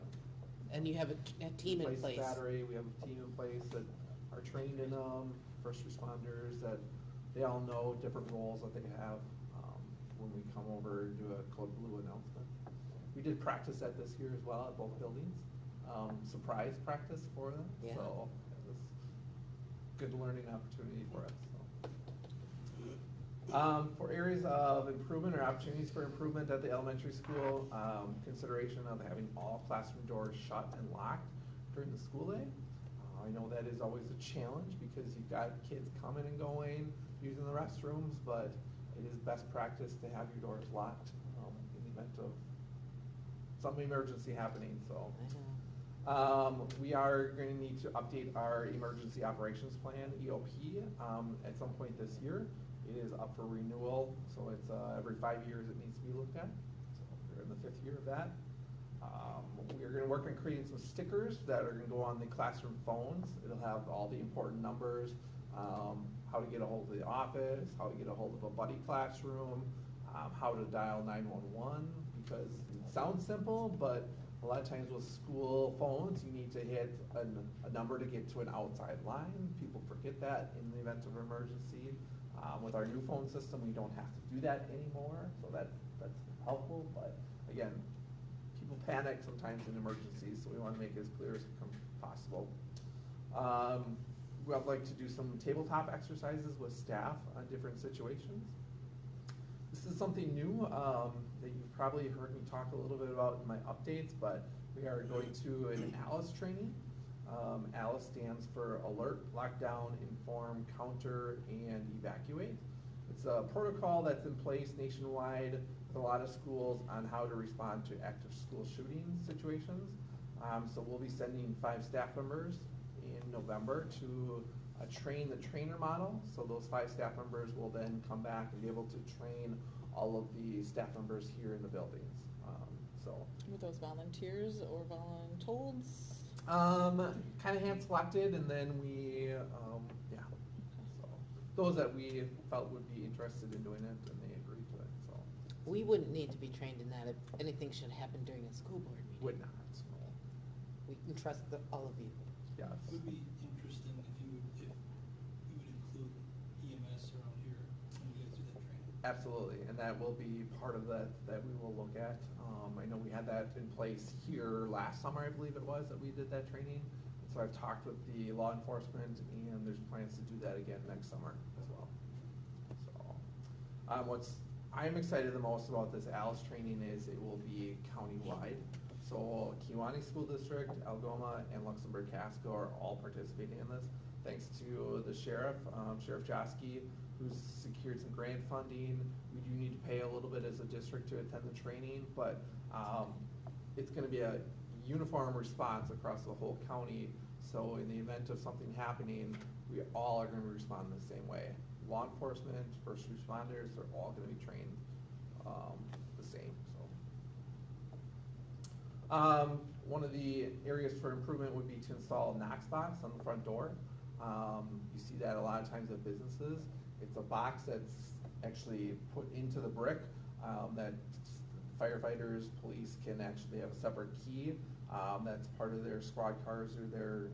and you have a team in place? Battery, we have a team in place that are trained in them, first responders, that they all know different roles that they have when we come over and do a Code Blue announcement. We did practice that this year as well at both buildings, surprise practice for them. Yeah. So it was a good learning opportunity for us. So. For areas of improvement or opportunities for improvement at the elementary school, consideration of having all classroom doors shut and locked during the school day. I know that is always a challenge because you've got kids coming and going, using the restrooms, but it is best practice to have your doors locked in the event of some emergency happening. So we are going to need to update our emergency operations plan, EOP, at some point this year. It is up for renewal, so it's every 5 years it needs to be looked at. So we're in the 5th year of that. We're going to work on creating some stickers that are going to go on the classroom phones. It'll have all the important numbers, how to get a hold of the office, how to get a hold of a buddy classroom, how to dial 911, because it sounds simple, but a lot of times with school phones, you need to hit a number to get to an outside line. People forget that in the event of emergency. With our new phone system, we don't have to do that anymore, so that's helpful, but again, people panic sometimes in emergencies, so we want to make it as clear as possible. We'd like to do some tabletop exercises with staff on different situations. This is something new that you've probably heard me talk a little bit about in my updates, but we are going to an ALICE training. ALICE stands for Alert, Lockdown, Inform, Counter, and Evacuate. It's a protocol that's in place nationwide with a lot of schools on how to respond to active school shooting situations. So we'll be sending 5 staff members in November to train the trainer model. So those 5 staff members will then come back and be able to train all of the staff members here in the buildings. Were those volunteers or voluntold? Kind of hand selected, and then we, yeah. So those that we felt would be interested in doing it, and they agreed to it. So We wouldn't need to be trained in that if anything should happen during a school board meeting. would not. We can trust all of you. Yes. It would be interesting if you would include EMS around here when you guys do that training. Absolutely, and that will be part of that we will look at. I know we had that in place here last summer, I believe it was, that we did that training. So I've talked with the law enforcement, and there's plans to do that again next summer as well. So, what I'm excited the most about this ALICE training is it will be countywide. So Kiwanee School District, Algoma, and Luxembourg Casco are all participating in this, thanks to the sheriff, Sheriff Josky, who's secured some grant funding. We do need to pay a little bit as a district to attend the training, but it's gonna be a uniform response across the whole county. So in the event of something happening, we all are gonna respond the same way. Law enforcement, first responders, they're all gonna be trained the same, so. One of the areas for improvement would be to install a Knox box on the front door. You see that a lot of times at businesses. It's a box that's actually put into the brick that firefighters, police can actually have a separate key. That's part of their squad cars or their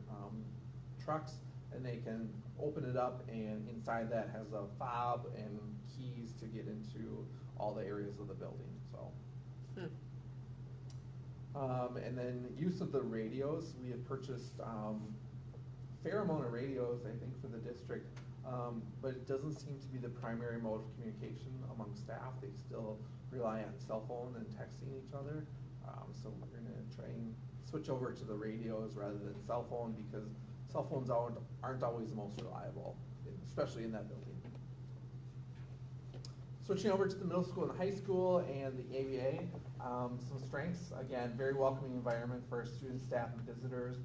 trucks, and they can open it up, and inside that has a fob and keys to get into all the areas of the building, so. And then use of the radios, we have purchased fair amount of radios, I think, for the district, but it doesn't seem to be the primary mode of communication among staff. They still rely on cell phone and texting each other, so we're gonna try and switch over to the radios rather than cell phone, because cell phones aren't always the most reliable, especially in that building. Switching over to the middle school and high school and the ABA, some strengths. Again, very welcoming environment for our students, staff, and visitors.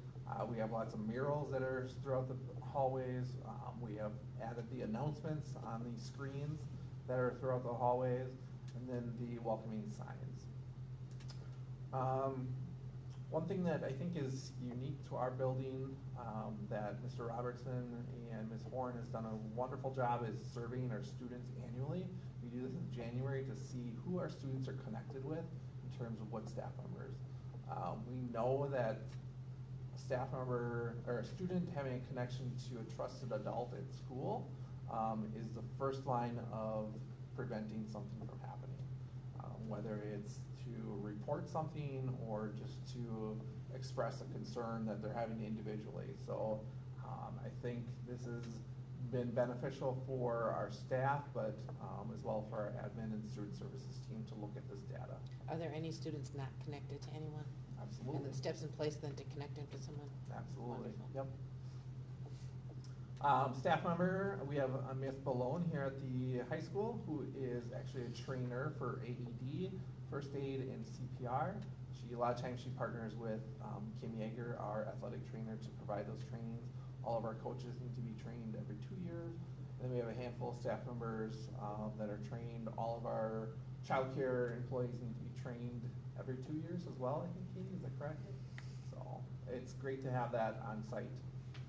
We have lots of murals that are throughout the hallways. We have added the announcements on the screens that are throughout the hallways, and then the welcoming signs. One thing that I think is unique to our building that Mr. Robertson and Ms. Horn has done a wonderful job is surveying our students annually. We do this in January to see who our students are connected with in terms of what staff members. We know that a staff member or a student having a connection to a trusted adult at school is the first line of preventing something from happening. Whether it's to report something or just to express a concern that they're having individually. So I think this has been beneficial for our staff, but as well for our admin and student services team to look at this data. Are there any students not connected to anyone? Absolutely. And the steps in place then to connect them to someone? Absolutely. Wonderful. Yep. Staff member, we have Miss Balone here at the high school, who is actually a trainer for AED, first aid, and CPR. A lot of times she partners with Kim Yeager, our athletic trainer, to provide those trainings. All of our coaches need to be trained every 2 years. And then we have a handful of staff members that are trained. All of our childcare employees need to be trained every 2 years as well, I think, Katie, is that correct? So it's great to have that on site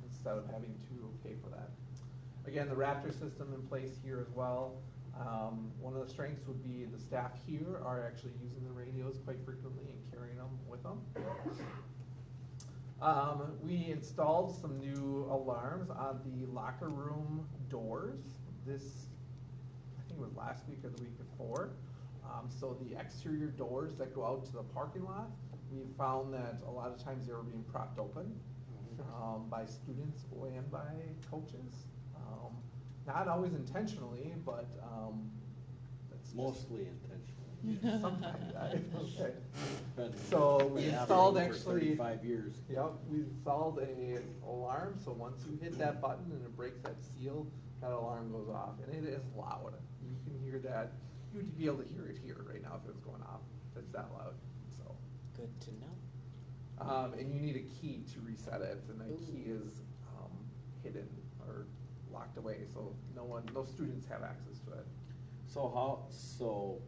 instead of having to pay for that. Again, the Raptor system in place here as well. One of the strengths would be the staff here are actually using the radios quite frequently and carrying them with them. We installed some new alarms on the locker room doors. This, I think it was last week or the week before. So the exterior doors that go out to the parking lot, we found that a lot of times they were being propped open by students and by coaches. Not always intentionally, but that's Mostly intentionally. sometimes. Okay. Been- So we been installed happening for actually. 35 years. Yep, we installed a alarm, so once you hit that button and it breaks that seal, that alarm goes off, and it is loud. You can hear that. You would be able to hear it here right now if it was going off. It's that loud, so. Good to know. And you need a key to reset it, and that key is hidden or locked away, so no students have access to it. So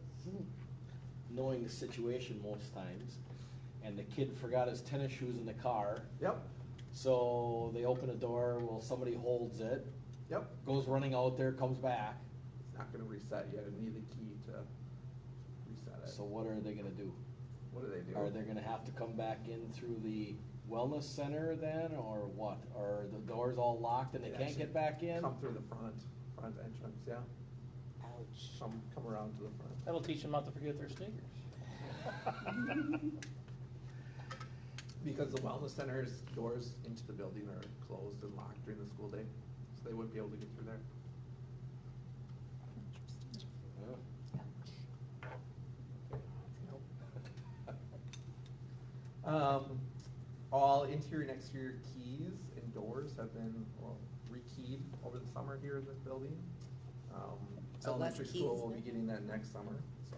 knowing the situation most times, and the kid forgot his tennis shoes in the car. Yep. So they open the door, well, somebody holds it. Yep. Goes running out there, comes back. It's not gonna reset yet, it need the key to reset it. So what are they gonna do? What do they do? Are they gonna have to come back in through the wellness center then, or what? Are the doors all locked and they can't get back in? Come through the front entrance, yeah. Ouch. Come around to the front. That'll teach them not to forget their sneakers. Because the wellness center's doors into the building are closed and locked during the school day, so they wouldn't be able to get through there. All interior and exterior keys and doors have been, well, rekeyed over the summer here in this building. So less Elementary keys school will be then? getting that next summer, so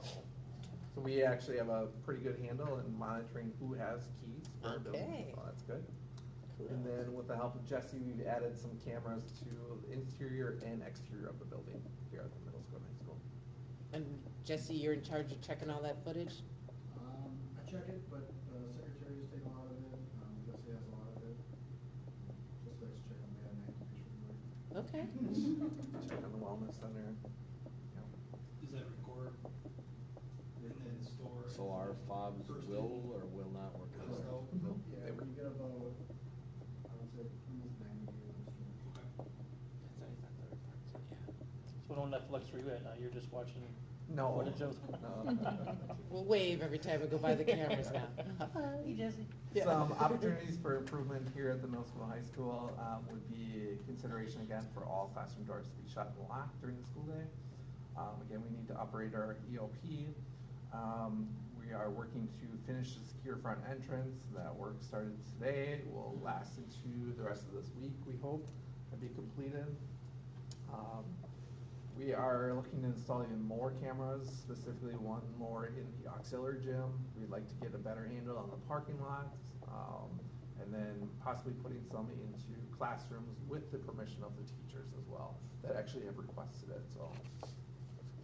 we actually have a pretty good handle in monitoring who has keys for our building, Okay. so that's good. Cool. And then with the help of Jesse, we've added some cameras to the interior and exterior of the building here at the middle school and high school. And Jesse, you're in charge of checking all that footage? I check it, but the secretaries take a lot of it, Jesse has a lot of it. Just likes to check on bad activation work. Okay. Check on the wellness center. Yeah. Does that record and then store? So our fobs First will aid. or will not work on First our- out. No, Yeah, they were- we get about, I would say, almost 90 years. Okay. So no Netflix for you at night, you're just watching No. footage of. No. We'll wave every time we go by the cameras now. Hey, Jesse. Some opportunities for improvement here at the middle school and high school would be consideration again for all classroom doors to be shut and locked during the school day. Again, we need to operate our EOP. We are working to finish the secure front entrance. That work started today, will last into the rest of this week, we hope, to be completed. We are looking to install even more cameras, specifically one more in the auxiliary gym. We'd like to get a better handle on the parking lots, and then possibly putting some into classrooms with the permission of the teachers as well, that actually have requested it, so.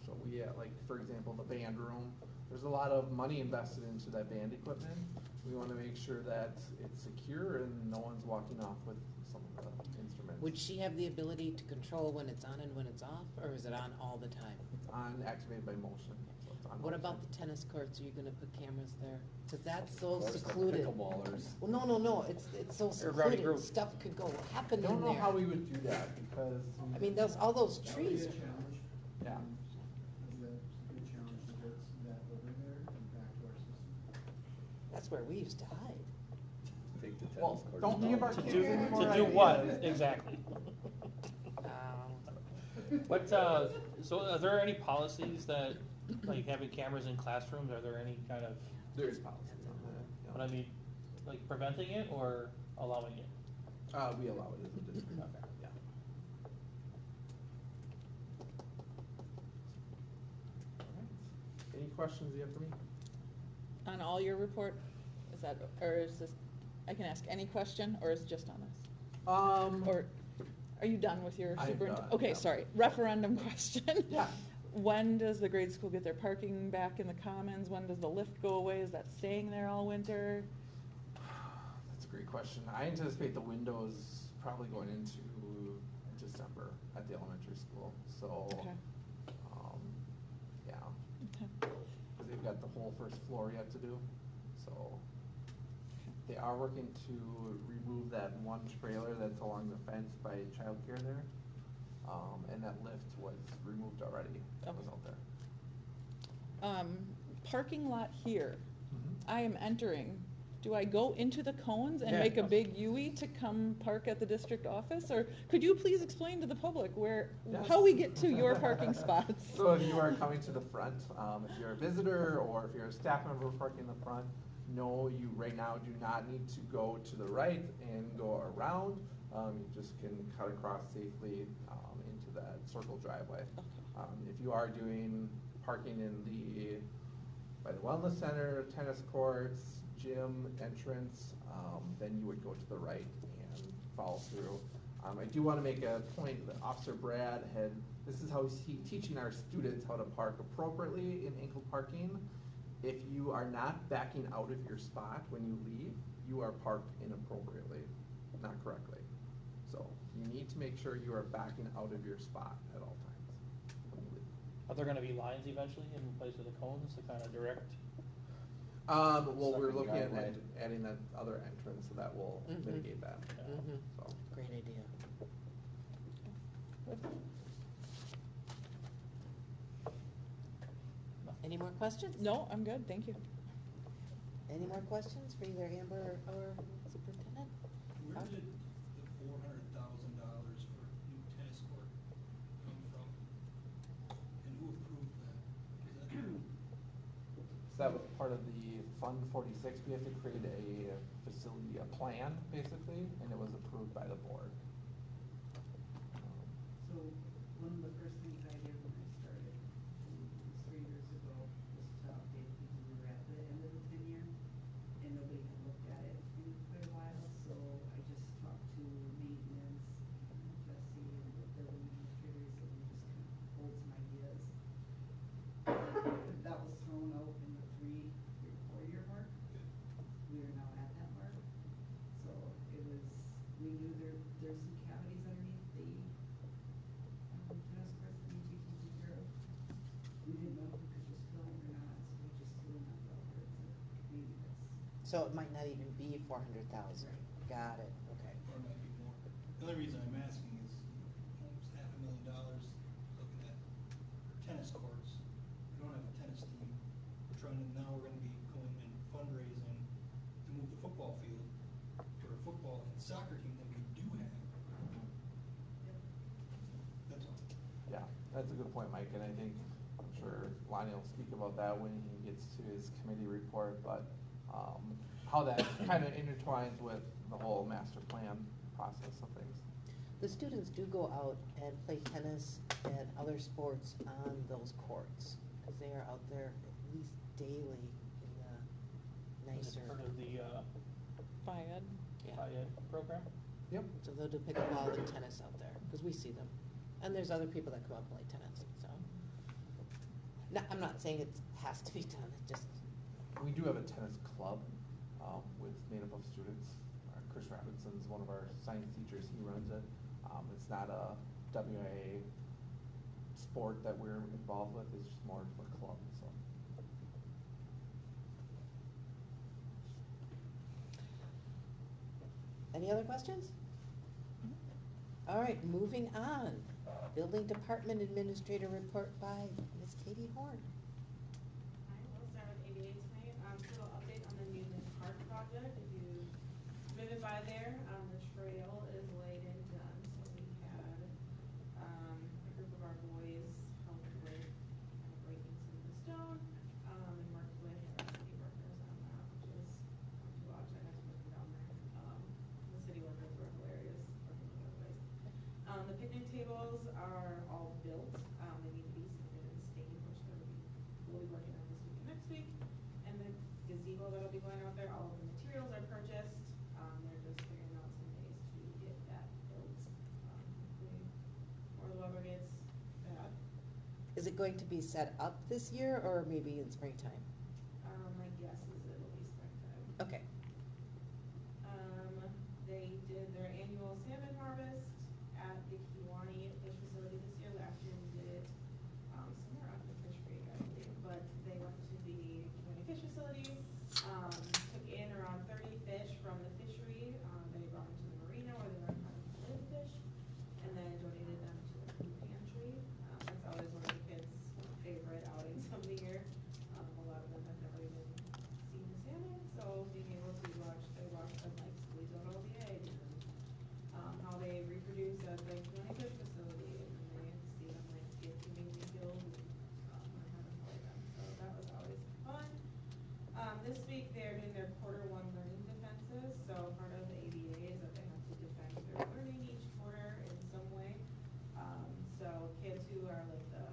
So we, like, for example, the band room, there's a lot of money invested into that band equipment. We wanna make sure that it's secure and no one's walking off with some of the instruments. Would she have the ability to control when it's on and when it's off, or is it on all the time? It's on, activated by motion, so it's on. What all about time. the tennis courts? Are you gonna put cameras there? Cause that's so Of course, the secluded. pickleballers. Well, no, it's so They're a rowdy secluded, group. stuff could go happen I in don't know how there. we would do that, because. I mean, all those That would be trees. a challenge. Yeah. That's a good challenge to get that over there and back to our system. That's where we used to hide. Take the tennis Well, courts don't down. give our To kids do, any more to do what, ideas. exactly? What, so are there any policies that, like having cameras in classrooms, are there any kind of, There is policies on that. yeah. what I mean, like preventing it or allowing it? We allow it as a district. Okay. Yeah. Alright. Any questions you have for me? On all your report, is that, or is this, I can ask any question, or is it just on this? Or, are you done with your I'm superintendent? done, Okay, yeah. sorry, referendum question. Yeah. When does the grade school get their parking back in the commons? When does the lift go away? Is that staying there all winter? That's a great question. I anticipate the windows probably going into December at the elementary school, so, Okay. yeah. Okay. Cause they've got the whole first floor yet to do, so. They are working to remove that one trailer that's along the fence by childcare there. And that lift was removed already, that was out there. Parking lot here, Mhm. I am entering. Do I go into the cones and Yeah. make a big U-E to come park at the district office? Or could you please explain to the public where, Yes. how we get to your parking spots? So if you are coming to the front, if you're a visitor or if you're a staff member parking in the front, no, you right now do not need to go to the right and go around. You just can cut across safely into that circle driveway. If you are doing parking in by the wellness center, tennis courts, gym entrance, then you would go to the right and follow through. I do want to make a point that Officer Brad this is how he's teaching our students how to park appropriately in ankle parking. If you are not backing out of your spot when you leave, you are parked inappropriately, not correctly. So you need to make sure you are backing out of your spot at all times when you leave. Are there gonna be lines eventually in place of the cones to kind of direct? Well, we're Second looking at driveway. adding that other entrance, so that will Mhm. mitigate that, Mhm. so. Great idea. Any more questions? No, I'm good, thank you. Any more questions for either Amber or superintendent? Where did the $400,000 for new tennis court come from? And who approved that? Is that So that was part of the Fund 46, we have to create a facility, a plan, basically, and it was approved by the board. So one of the first things I did when I started, it was 3 years ago, was to update because we were at the end of the tenure and nobody had looked at it in quite a while, so I just talked to maintenance, Jesse and the building administrators, and we just kind of pulled some ideas. That was thrown out in the 4 year mark. We are now at that mark. So it was, we knew there's some cavities underneath the tennis courts that need to be taken care of. We didn't know if we could just fill them or not, so we just threw them out there to maybe that's. So it might not even be 400,000. Got it, okay. Or it might be more. The only reason I'm asking is almost $500,000 looking at tennis courts. We don't have a tennis team. We're trying to, now we're gonna be going and fundraising to move the football field for a football and soccer team that we do have. That's all. Yeah, that's a good point, Mike, and I think, I'm sure Lonnie will speak about that when he gets to his committee report, but, how that kind of intertwines with the whole master plan process of things. The students do go out and play tennis and other sports on those courts, because they are out there at least daily in the Is it nicer. part of the, FIAD. Yeah. FIAD program? Yep. So they'll do pickleball and tennis out there, because we see them. And there's other people that come out and play tennis, so. No, I'm not saying it has to be done, it just, We do have a tennis club, with made up of students. Chris Robinson's one of our science teachers, he runs it. It's not a WIA sport that we're involved with, it's just more of a club, so. any other questions? All right, moving on. Building Department Administrator report by Ms. Katie Horn. Hi, we'll start with ADA tonight. So update on the Newman Park project. If you've driven by there, the trail is laid and done. So we had a group of our boys help with kind of breaking some of the stone and worked with our city workers on that, which is fun to watch. I got to work down there. The city workers were hilarious working with our boys. The picnic tables are all built. They need to be sanded and stained, which we'll be working on this week and next week. And the gazebo that'll be going out there, all of the materials are purchased. They're just figuring out some ways to get that built. Hopefully, before the weather gets bad. Is it going to be set up this year or maybe in springtime? My guess is it'll be springtime. Okay. They did their annual salmon harvest at the Kiwani Fish Facility this year. Last year we did it somewhere up in Fish Creek, I believe. But they went to the Kiwani Fish Facility, took in around 30 fish from the fishery. They brought them to the marina where they learned how to live fish, and then donated them to the food pantry. That's always one of the kids' favorite outings of the year. A lot of them have never even seen the salmon, so being able to watch them like squeeze out all the eggs and how they reproduce at the Kiwani Fish Facility, and then they see them like get to amazing skills and learn how to play them. So that was always fun. This week they're doing their quarter one learning defenses. So part of the ABA is that they have to defend their learning each quarter in some way. So kids who are like the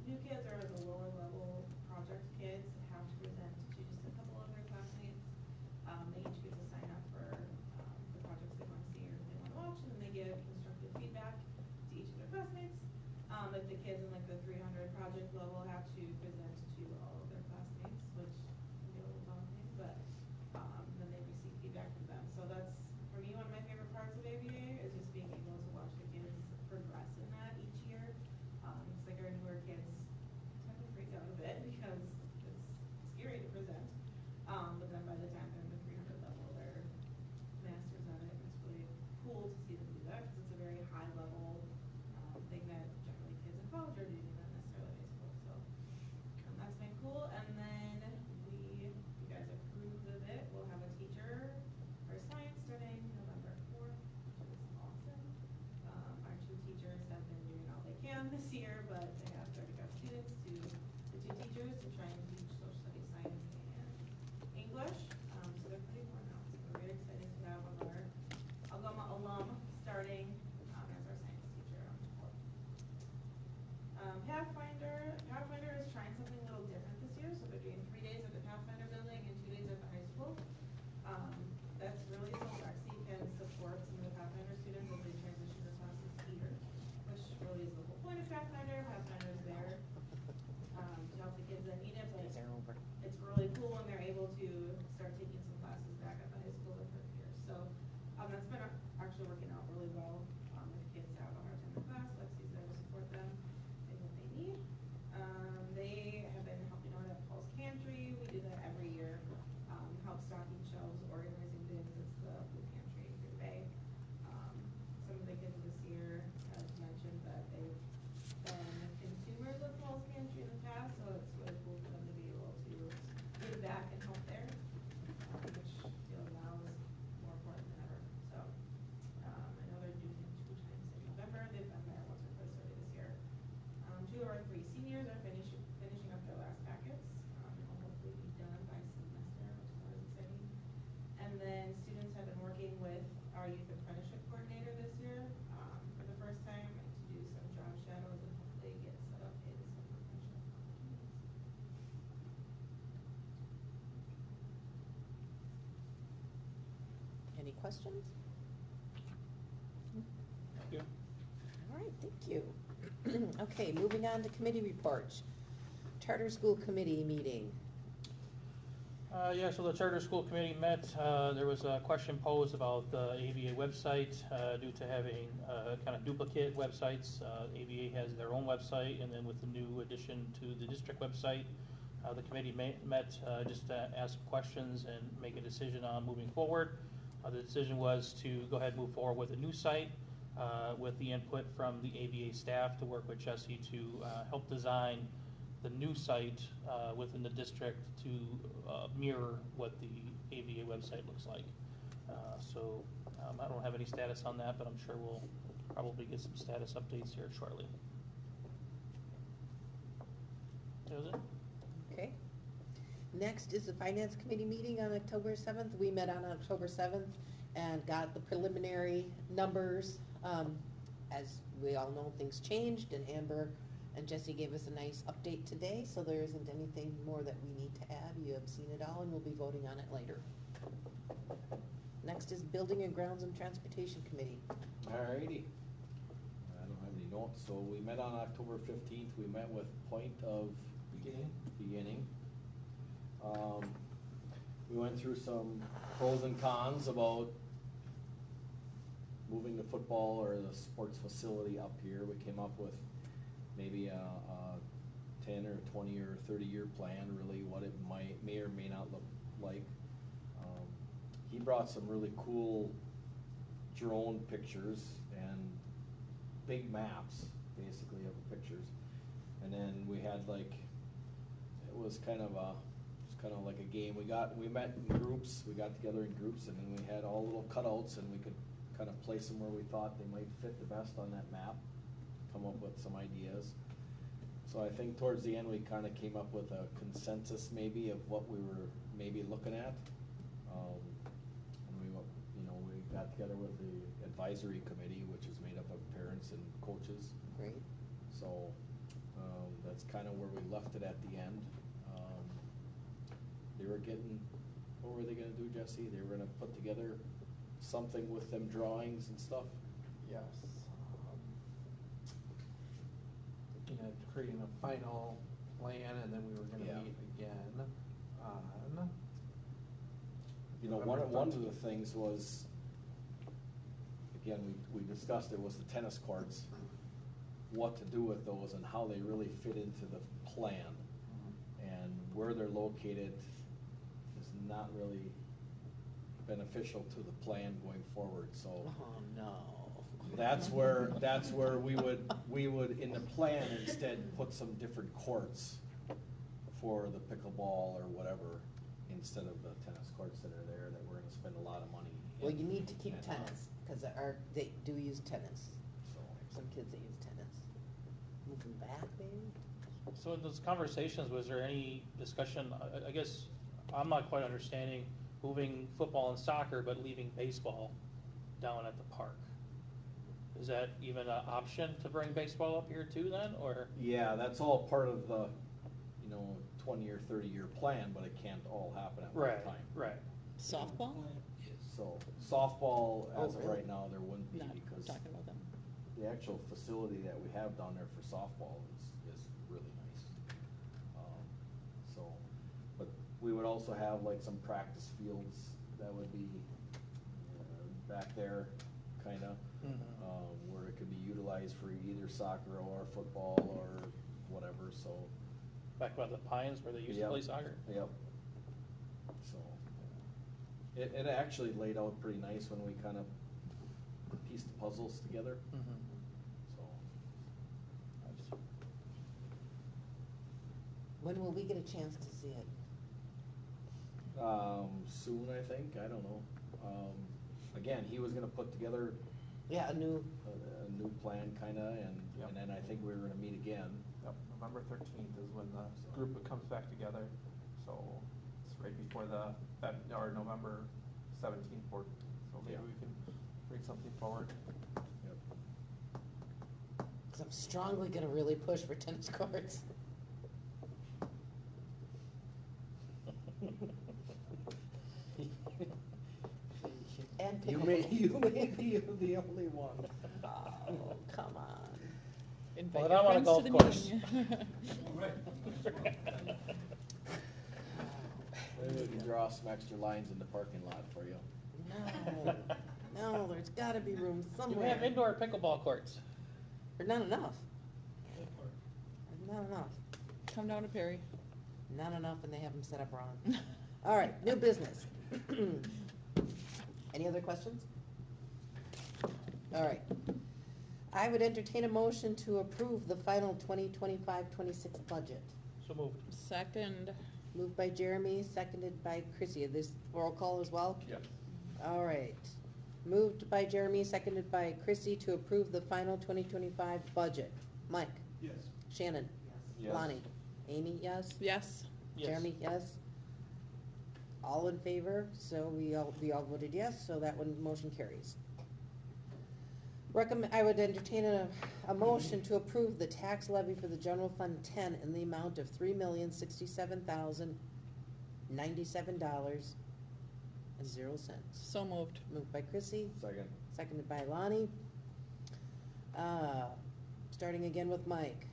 new kids or the lower level project kids have to present to just a couple of their classmates. They each get to sign up for the projects they want to see or they want to watch, and then they give constructive feedback to each of their classmates. But the kids in like the 300 project level have to present to all of their classmates, which can be a little daunting, but then they receive feedback from them. So that's, for me, one of my favorite parts of ABA is just being able to watch the kids progress in that each year. It's like our newer kids tend to freak out a bit because it's scary to present. But then by the time they're in the 300 level, they're masters at it. It's really cool to see them do that because it's a very high level thing that generally kids in college are doing, not necessarily high school. So that's been cool. And then you guys approved of it. We'll have a teacher for science starting November 4th, which is awesome. Our two teachers have been doing all they can this year, but they have 35 students the two teachers to try and teach social studies, science, and English. English, so they're pretty worn out. So we're very excited to have one of our Algoma alum starting as our science teacher. Pathfinder is trying something a little different this year, so they're doing 3 days at the Pathfinder building and 2 days at the high school. That's really so Lexi can support some of the Pathfinder students as they transition their classes here, which really is the whole point of Pathfinder. Pathfinder is there to help the kids that need it, but it's really cool when they're able to start taking some classes back at the high school with their peers. So that's been actually working out really well. If kids have a hard time in class, Lexi's there to support them in what they need. They have been helping out at Paul's Pantry. We do that every year. Help stocking shelves, organizing bins. It's the food pantry here today. Some of the kids this year have mentioned that they've been consumers of Paul's Pantry in the past, so it's really cool for them to be able to give back and help there, which now is more important than ever. So I know they're doing it 2 times in November. They've been there once or twice already this year. 2 of our 3 seniors are finishing up their last packets. Will hopefully be done by semester, which is always exciting. And then students have been working with our youth apprenticeship coordinator this year for the first time to do some job shadows and hopefully get set up in some apprenticeship opportunities. Any questions? Thank you. All right, thank you. Okay, moving on to committee reports. Charter School Committee meeting. Yeah, so the Charter School Committee met. There was a question posed about the ABA website due to having kind of duplicate websites. ABA has their own website, and then with the new addition to the district website, the committee met just to ask questions and make a decision on moving forward. The decision was to go ahead and move forward with a new site with the input from the ABA staff to work with Jesse to help design the new site within the district to mirror what the ABA website looks like. So I don't have any status on that, but I'm sure we'll probably get some status updates here shortly. That was it. Okay. Next is the Finance Committee meeting on October 7th. We met on October 7th and got the preliminary numbers. As we all know, things changed, and Amber and Jesse gave us a nice update today, so there isn't anything more that we need to add. You have seen it all, and we'll be voting on it later. Next is Building and Grounds and Transportation Committee. Alrighty. I don't have any notes, so we met on October 15th. We met with point of beginning. We went through some pros and cons about moving the football or the sports facility up here. We came up with maybe a 10 or 20 or 30-year plan, really what it may or may not look like. He brought some really cool drone pictures and big maps, basically, of the pictures. And then we had it was kind of like a game. We met in groups, we got together in groups, and then we had all little cutouts, and we could kind of place them where we thought they might fit the best on that map, come up with some ideas. So I think towards the end we kind of came up with a consensus maybe of what we were maybe looking at. And we got together with the advisory committee, which is made up of parents and coaches. Great. So that's kind of where we left it at the end. What were they gonna do, Jesse? They were gonna put together something with them drawings and stuff? Yes. Looking at creating a final plan, and then we were gonna meet again on. One of the things was, again, we discussed it, was the tennis courts, what to do with those and how they really fit into the plan. And where they're located is not really beneficial to the plan going forward, so. Oh, no. That's where we would in the plan instead put some different courts for the pickleball or whatever, instead of the tennis courts that are there that we're gonna spend a lot of money. Well, you need to keep tennis, because they do use tennis. Some kids that use tennis. Moving back, maybe? So in those conversations, was there any discussion, I guess, I'm not quite understanding moving football and soccer, but leaving baseball down at the park. Is that even an option to bring baseball up here too then, or? Yeah, that's all part of the, 20 or 30-year plan, but it can't all happen at one Right, time. right. Softball? So softball, Oh, as of really? right now, there wouldn't be Not because talking about them. the actual facility that we have down there for softball is really nice. So, but we would also have like some practice fields that would be back there, kinda, where it could be utilized for either soccer or football or whatever, so. Back by the Pines where they used to Yep. play soccer? Yep. So, it actually laid out pretty nice when we kind of pieced the puzzles together, so. When will we get a chance to see it? Soon, I think, I don't know. Again, he was gonna put together Yeah, a new, a new plan kinda, Yep. and then I think we were gonna meet again. Yep, November 13th is when the group comes back together, so it's right before the, or November 17th board, so maybe Yeah. we can bring something forward. Yep. because I'm strongly gonna really push for tennis courts. And You pickleball. may be the only one. Oh, come on. Invite Well, your I'm on a friends to golf the course. meeting. Maybe we can draw some extra lines in the parking lot for you. No, no, there's gotta be room You somewhere. have indoor pickleball courts. There's not enough. There's not enough. Come down to Perry. Not enough, and they have them set up wrong. All right, new business. Any other questions? All right. I would entertain a motion to approve the final 2025-26 budget. So moved. Second. Moved by Jeremy, seconded by Chrissy. This roll call as well? Yes. All right. Moved by Jeremy, seconded by Chrissy to approve the final 2025 budget. Mike? Yes. Shannon? Yes. Lonnie? Amy, yes? Yes. Yes. Jeremy, yes? All in favor, so we all voted yes, so that one motion carries. I would entertain a motion to approve the tax levy for the general fund 10 in the amount of $3,067,097.00. So moved. Moved by Chrissy, Second. seconded by Lonnie. Starting again with Mike.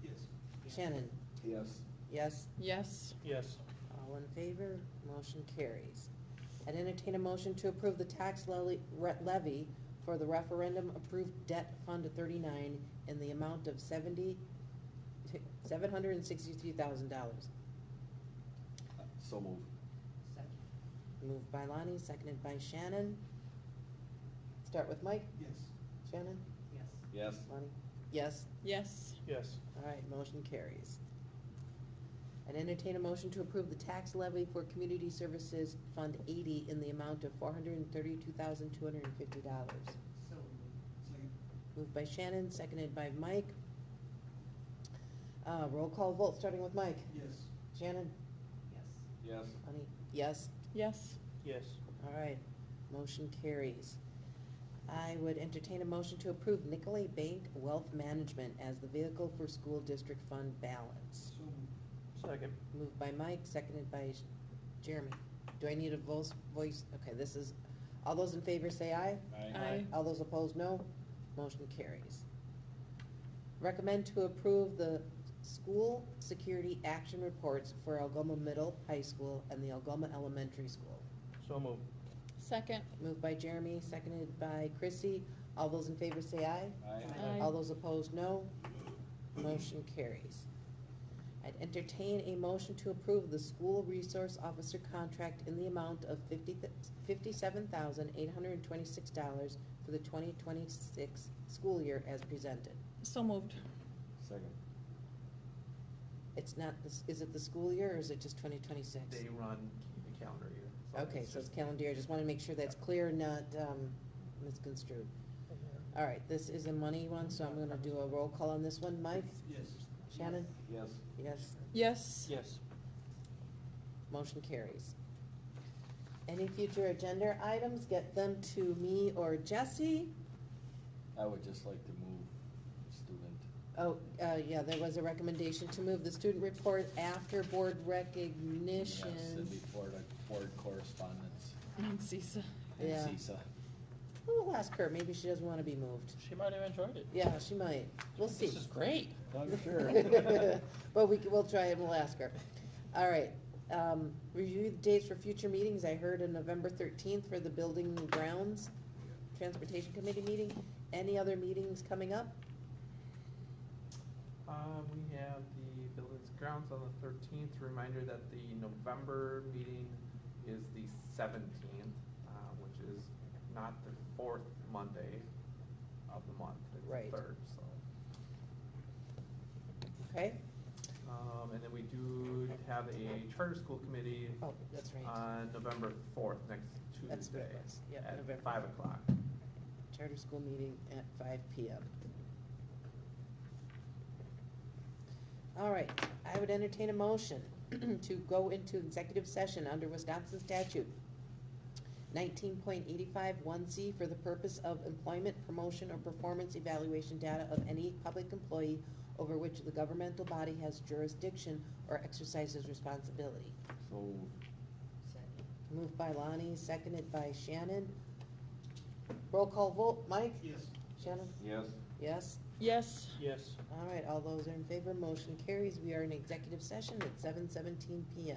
Yes. Shannon, Yes. yes? Yes. Yes. All in favor, motion carries. I'd entertain a motion to approve the tax levy for the referendum approved debt fund 39 in the amount of $763,000. So moved. Second. Moved by Lonnie, seconded by Shannon. Start with Mike. Yes. Shannon? Yes. Yes. Lonnie? Yes? Yes. Yes. All right, motion carries. I'd entertain a motion to approve the tax levy for Community Services Fund 80 in the amount of $432,250. So moved. Second. Moved by Shannon, seconded by Mike. Roll call vote, starting with Mike. Yes. Shannon? Yes. Yes. Honey? Yes? Yes. Yes. All right, motion carries. I would entertain a motion to approve Nicolay Bank Wealth Management as the vehicle for school district fund balance. So moved. Second. Moved by Mike, seconded by Jeremy. Do I need a voice? Okay, this is, all those in favor say aye. Aye. All those opposed, no. Motion carries. Recommend to approve the school security action reports for Algoma Middle High School and the Algoma Elementary School. So moved. Second. Moved by Jeremy, seconded by Chrissy. All those in favor say aye. Aye. All those opposed, no. Motion carries. I'd entertain a motion to approve the school resource officer contract in the amount of $57,826 for the 2026 school year as presented. So moved. Second. It's not, is it the school year or is it just 2026? They run the calendar year. Okay, so it's calendar year. Just want to make sure that's clear, not misconstrued. All right, this is a money one, so I'm going to do a roll call on this one. Mike? Yes. Shannon? Yes. Yes. Yes. Yes. Motion carries. Any future agenda items, get them to me or Jesse. I would just like to move student. Oh, yeah, there was a recommendation to move the student report after board recognition. Yes, and before the board correspondence. And CISA. And Yeah. CISA. We'll ask her, maybe she doesn't wanna be moved. She might have enjoyed it. Yeah, she might, we'll see. This is great. I'm sure. But we'll try and we'll ask her. All right, review the dates for future meetings. I heard on November 13th for the Building and Grounds Transportation Committee meeting. Any other meetings coming up? We have the Buildings Grounds on the 13th. Reminder that the November meeting is the 17th, which is not the fourth Monday of the month. It's Right. the third, so. Okay, And then we do have a charter school committee oh, that's right. on November 4th, next That's what Tuesday, it was. Yep, at November 5 4th. o'clock. Charter school meeting at 5 PM. All right, I would entertain a motion to go into executive session under Wisconsin statute 19.85 1C for the purpose of employment, promotion, or performance evaluation data of any public employee over which the governmental body has jurisdiction or exercises responsibility. So, Second. Moved by Lonnie, seconded by Shannon. Roll call vote, Mike? Yes. Shannon? yes. Yes? Yes. Yes. All right, all those in favor, motion carries. We are in executive session at 7:17 PM.